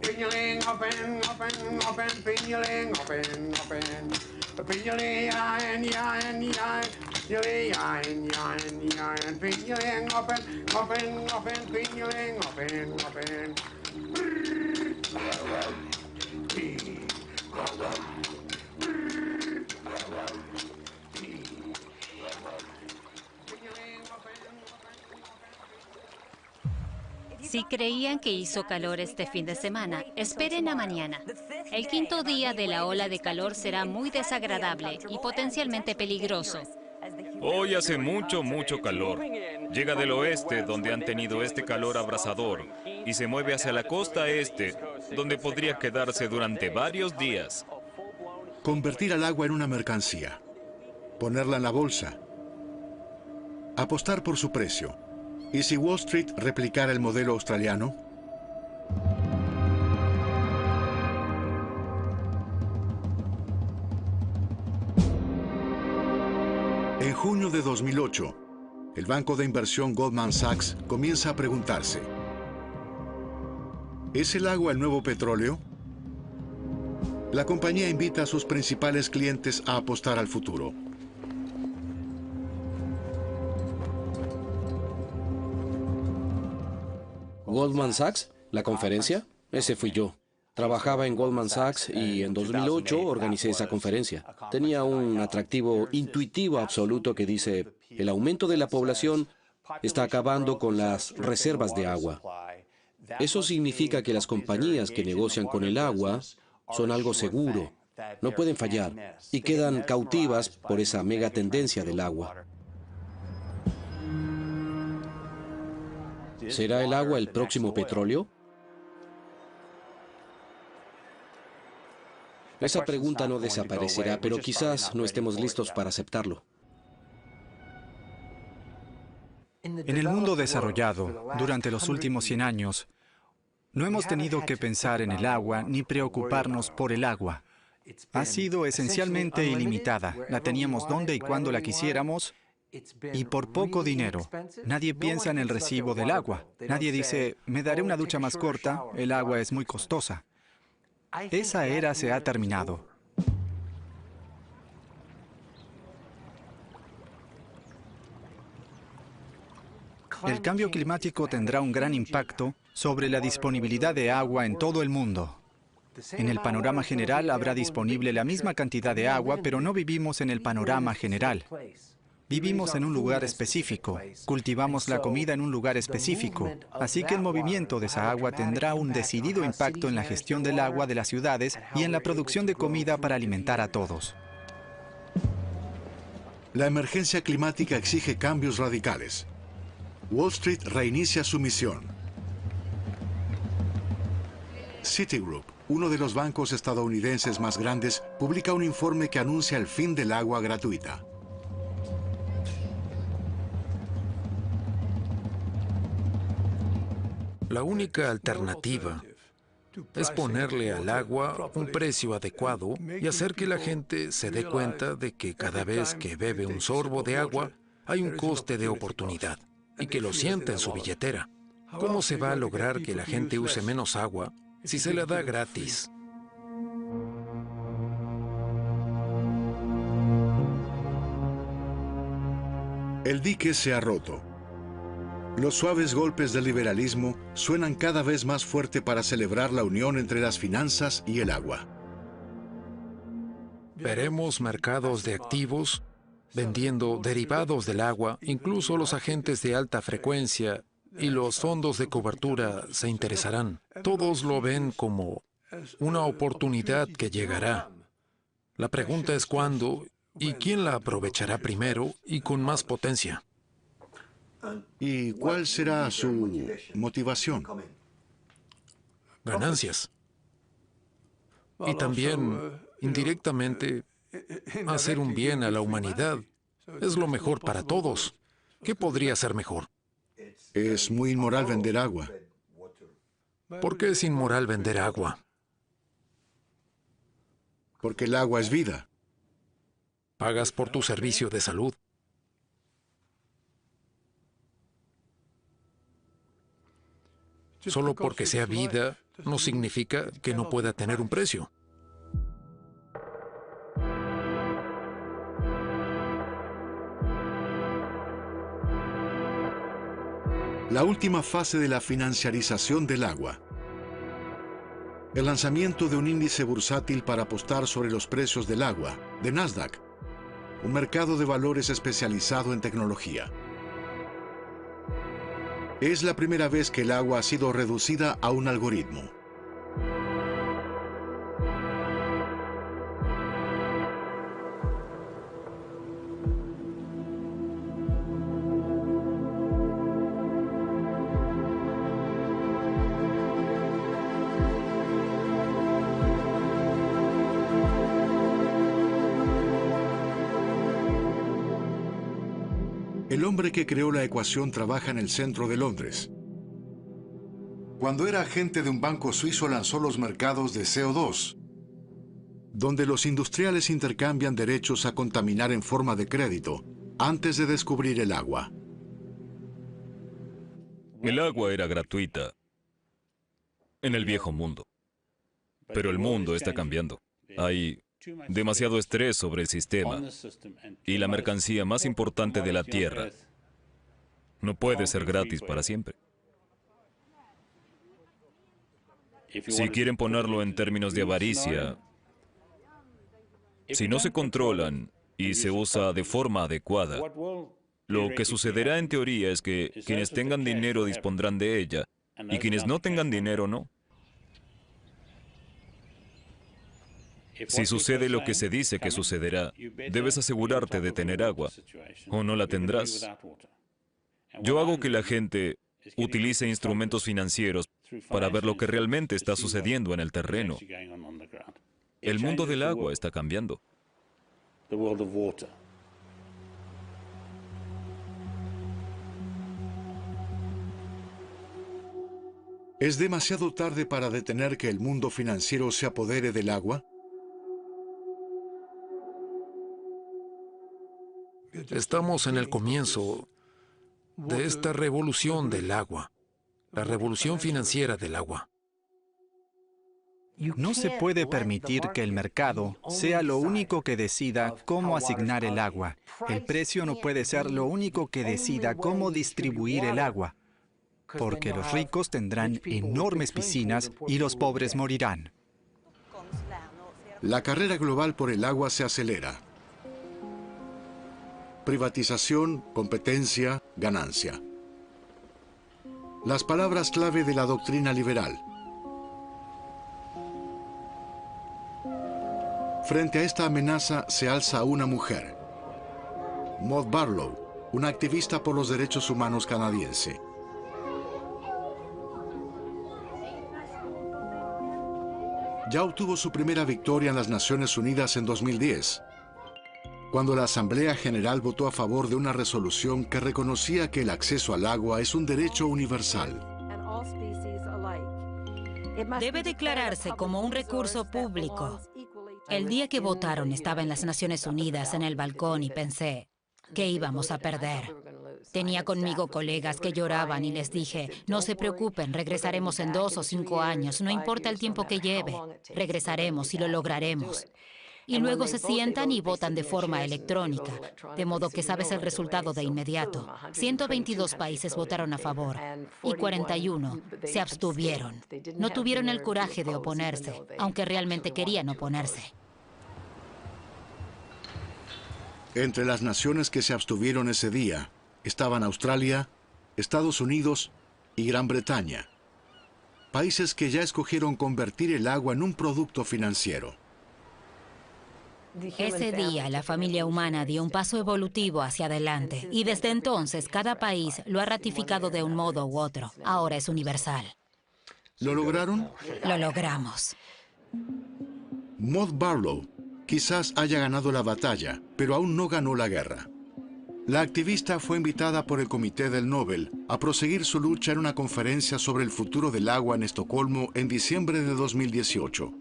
Pinyoling, open, open, open, pinyoling, open, open. Pinyoling, yain, yain, yain. Pinyoling, yain, yain, yain. Pinyoling, open, open, open, pinyoling, open, open. Si creían que hizo calor este fin de semana, esperen a mañana. El quinto día de la ola de calor será muy desagradable y potencialmente peligroso. Hoy hace mucho calor. Llega del oeste, donde han tenido este calor abrasador, y se mueve hacia la costa este, donde podría quedarse durante varios días. Convertir al agua en una mercancía. Ponerla en la bolsa. Apostar por su precio. ¿Y si Wall Street replicara el modelo australiano? En junio de 2008, el banco de inversión Goldman Sachs comienza a preguntarse: ¿es el agua el nuevo petróleo? La compañía invita a sus principales clientes a apostar al futuro. ¿Goldman Sachs? ¿La conferencia? Ese fui yo. Trabajaba en Goldman Sachs y en 2008 organicé esa conferencia. Tenía un atractivo intuitivo absoluto que dice: el aumento de la población está acabando con las reservas de agua. Eso significa que las compañías que negocian con el agua son algo seguro, no pueden fallar y quedan cautivas por esa mega tendencia del agua. ¿Será el agua el próximo petróleo? Esa pregunta no desaparecerá, pero quizás no estemos listos para aceptarlo. En el mundo desarrollado, durante los últimos 100 años, no hemos tenido que pensar en el agua ni preocuparnos por el agua. Ha sido esencialmente ilimitada. La teníamos donde y cuando la quisiéramos y por poco dinero. Nadie piensa en el recibo del agua. Nadie dice: me daré una ducha más corta, el agua es muy costosa. Esa era se ha terminado. El cambio climático tendrá un gran impacto sobre la disponibilidad de agua en todo el mundo. En el panorama general habrá disponible la misma cantidad de agua, pero no vivimos en el panorama general. Vivimos en un lugar específico, cultivamos la comida en un lugar específico, así que el movimiento de esa agua tendrá un decidido impacto en la gestión del agua de las ciudades y en la producción de comida para alimentar a todos. La emergencia climática exige cambios radicales. Wall Street reinicia su misión. Citigroup, uno de los bancos estadounidenses más grandes, publica un informe que anuncia el fin del agua gratuita. La única alternativa es ponerle al agua un precio adecuado y hacer que la gente se dé cuenta de que cada vez que bebe un sorbo de agua hay un coste de oportunidad y que lo sienta en su billetera. ¿Cómo se va a lograr que la gente use menos agua si se la da gratis? El dique se ha roto. Los suaves golpes del liberalismo suenan cada vez más fuerte para celebrar la unión entre las finanzas y el agua. Veremos mercados de activos vendiendo derivados del agua, incluso los agentes de alta frecuencia y los fondos de cobertura se interesarán. Todos lo ven como una oportunidad que llegará. La pregunta es cuándo y quién la aprovechará primero y con más potencia. ¿Y cuál será su motivación? Ganancias. Y también, indirectamente, hacer un bien a la humanidad. Es lo mejor para todos. ¿Qué podría ser mejor? Es muy inmoral vender agua. ¿Por qué es inmoral vender agua? Porque el agua es vida. Pagas por tu servicio de salud. Solo porque sea vida, no significa que no pueda tener un precio. La última fase de la financiarización del agua. El lanzamiento de un índice bursátil para apostar sobre los precios del agua, de Nasdaq, un mercado de valores especializado en tecnología. Es la primera vez que el agua ha sido reducida a un algoritmo. El hombre que creó la ecuación trabaja en el centro de Londres. Cuando era agente de un banco suizo lanzó los mercados de CO2, donde los industriales intercambian derechos a contaminar en forma de crédito antes de descubrir el agua. El agua era gratuita en el viejo mundo, pero el mundo está cambiando. Hay demasiado estrés sobre el sistema y la mercancía más importante de la Tierra no puede ser gratis para siempre. Si quieren ponerlo en términos de avaricia, si no se controlan y se usa de forma adecuada, lo que sucederá en teoría es que quienes tengan dinero dispondrán de ella y quienes no tengan dinero no. Si sucede lo que se dice que sucederá, debes asegurarte de tener agua, o no la tendrás. Yo hago que la gente utilice instrumentos financieros para ver lo que realmente está sucediendo en el terreno. El mundo del agua está cambiando. ¿Es demasiado tarde para detener que el mundo financiero se apodere del agua? Estamos en el comienzo de esta revolución del agua, la revolución financiera del agua. No se puede permitir que el mercado sea lo único que decida cómo asignar el agua. El precio no puede ser lo único que decida cómo distribuir el agua, porque los ricos tendrán enormes piscinas y los pobres morirán. La carrera global por el agua se acelera. privatización, competencia, ganancia. Las palabras clave de la doctrina liberal. Frente a esta amenaza se alza una mujer, Maud Barlow, una activista por los derechos humanos canadiense. Ya obtuvo su primera victoria en las Naciones Unidas en 2010, cuando la Asamblea General votó a favor de una resolución que reconocía que el acceso al agua es un derecho universal. Debe declararse como un recurso público. El día que votaron estaba en las Naciones Unidas en el balcón y pensé que íbamos a perder. Tenía conmigo colegas que lloraban y les dije, no se preocupen, regresaremos en 2 o 5 años, no importa el tiempo que lleve, regresaremos y lo lograremos. Y luego se sientan y votan de forma electrónica, de modo que sabes el resultado de inmediato. 122 países votaron a favor y 41 se abstuvieron. No tuvieron el coraje de oponerse, aunque realmente querían oponerse. Entre las naciones que se abstuvieron ese día estaban Australia, Estados Unidos y Gran Bretaña, países que ya escogieron convertir el agua en un producto financiero. Ese día la familia humana dio un paso evolutivo hacia adelante y desde entonces cada país lo ha ratificado de un modo u otro. Ahora es universal. ¿Lo lograron? Lo logramos. Maud Barlow quizás haya ganado la batalla, pero aún no ganó la guerra. La activista fue invitada por el Comité del Nobel a proseguir su lucha en una conferencia sobre el futuro del agua en Estocolmo en diciembre de 2018.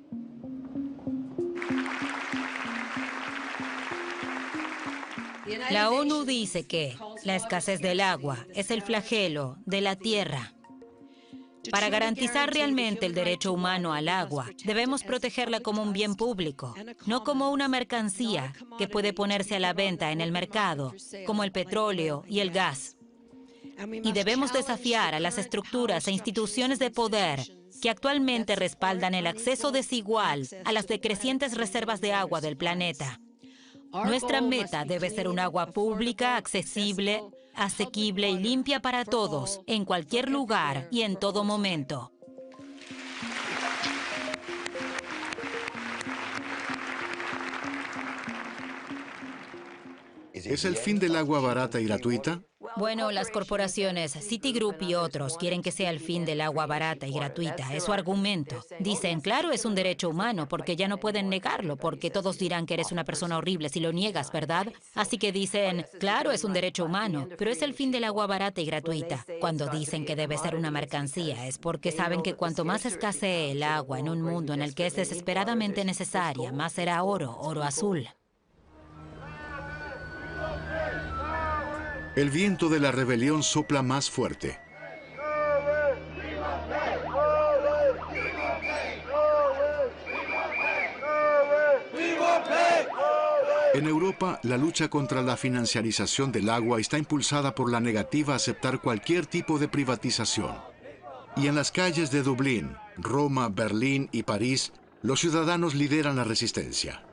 La ONU dice que la escasez del agua es el flagelo de la tierra. Para garantizar realmente el derecho humano al agua, debemos protegerla como un bien público, no como una mercancía que puede ponerse a la venta en el mercado, como el petróleo y el gas. Y debemos desafiar a las estructuras e instituciones de poder que actualmente respaldan el acceso desigual a las decrecientes reservas de agua del planeta. Nuestra meta debe ser un agua pública, accesible, asequible y limpia para todos, en cualquier lugar y en todo momento. ¿Es el fin del agua barata y gratuita? Bueno, las corporaciones Citigroup y otros quieren que sea el fin del agua barata y gratuita. Es su argumento. Dicen, claro, es un derecho humano, porque ya no pueden negarlo, porque todos dirán que eres una persona horrible si lo niegas, ¿verdad? Así que dicen, claro, es un derecho humano, pero es el fin del agua barata y gratuita. Cuando dicen que debe ser una mercancía, es porque saben que cuanto más escasee el agua en un mundo en el que es desesperadamente necesaria, más será oro, oro azul. El viento de la rebelión sopla más fuerte. En Europa, la lucha contra la financiarización del agua está impulsada por la negativa a aceptar cualquier tipo de privatización. Y en las calles de Dublín, Roma, Berlín y París, los ciudadanos lideran la resistencia.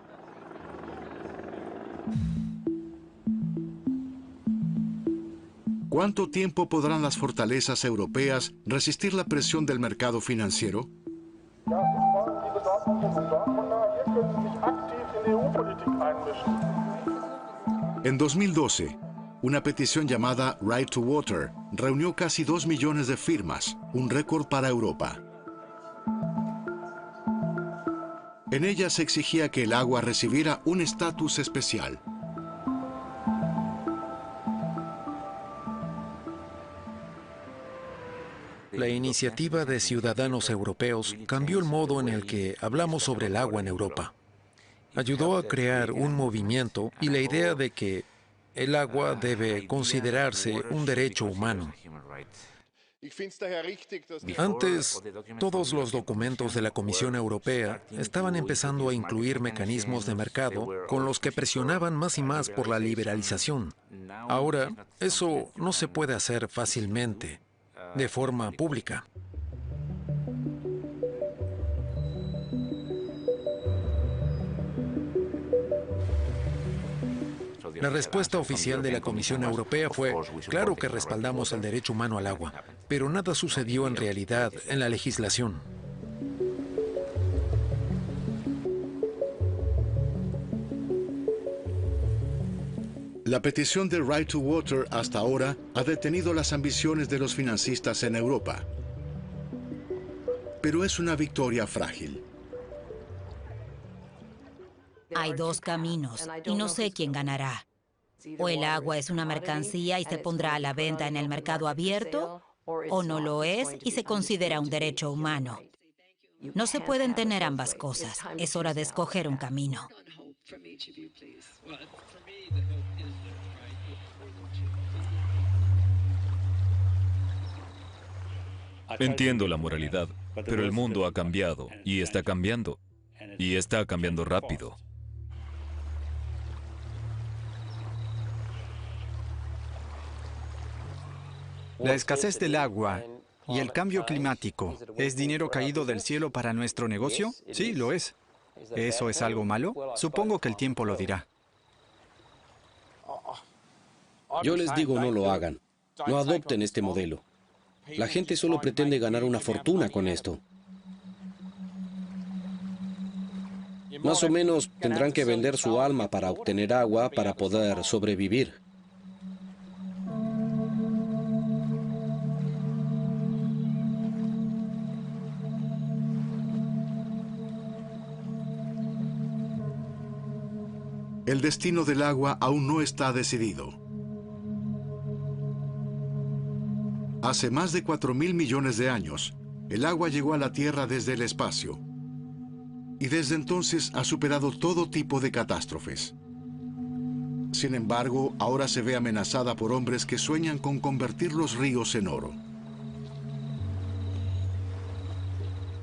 ¿Cuánto tiempo podrán las fortalezas europeas resistir la presión del mercado financiero? En 2012, una petición llamada Right to Water reunió casi 2 millones de firmas, un récord para Europa. En ella se exigía que el agua recibiera un estatus especial. La iniciativa de ciudadanos europeos cambió el modo en el que hablamos sobre el agua en Europa. Ayudó a crear un movimiento y la idea de que el agua debe considerarse un derecho humano. Antes, todos los documentos de la Comisión Europea estaban empezando a incluir mecanismos de mercado con los que presionaban más y más por la liberalización. Ahora, eso no se puede hacer fácilmente, de forma pública. La respuesta oficial de la Comisión Europea fue, claro que respaldamos el derecho humano al agua, pero nada sucedió en realidad en la legislación. La petición de Right to Water hasta ahora ha detenido las ambiciones de los financistas en Europa. Pero es una victoria frágil. Hay dos caminos y no sé quién ganará. O el agua es una mercancía y se pondrá a la venta en el mercado abierto, o no lo es y se considera un derecho humano. No se pueden tener ambas cosas. Es hora de escoger un camino. Entiendo la moralidad, pero el mundo ha cambiado y está cambiando rápido. La escasez del agua y el cambio climático, ¿es dinero caído del cielo para nuestro negocio? Sí, lo es. ¿Eso es algo malo? Supongo que el tiempo lo dirá. Yo les digo, no lo hagan. No adopten este modelo. La gente solo pretende ganar una fortuna con esto. Más o menos tendrán que vender su alma para obtener agua para poder sobrevivir. El destino del agua aún no está decidido. Hace más de 4.000 millones de años, el agua llegó a la Tierra desde el espacio. Y desde entonces ha superado todo tipo de catástrofes. Sin embargo, ahora se ve amenazada por hombres que sueñan con convertir los ríos en oro.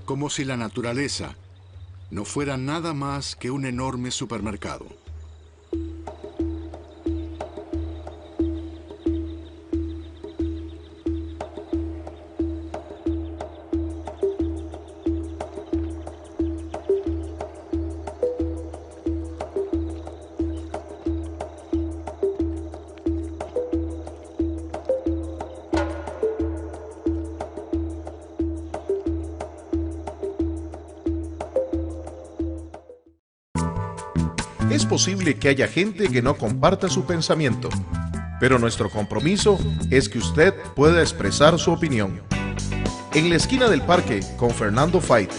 Como si la naturaleza no fuera nada más que un enorme supermercado. Es posible que haya gente que no comparta su pensamiento, pero nuestro compromiso es que usted pueda expresar su opinión. En la esquina del parque con Fernando Fait.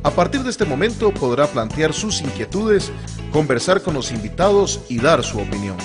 A partir de este momento podrá plantear sus inquietudes, conversar con los invitados y dar su opinión.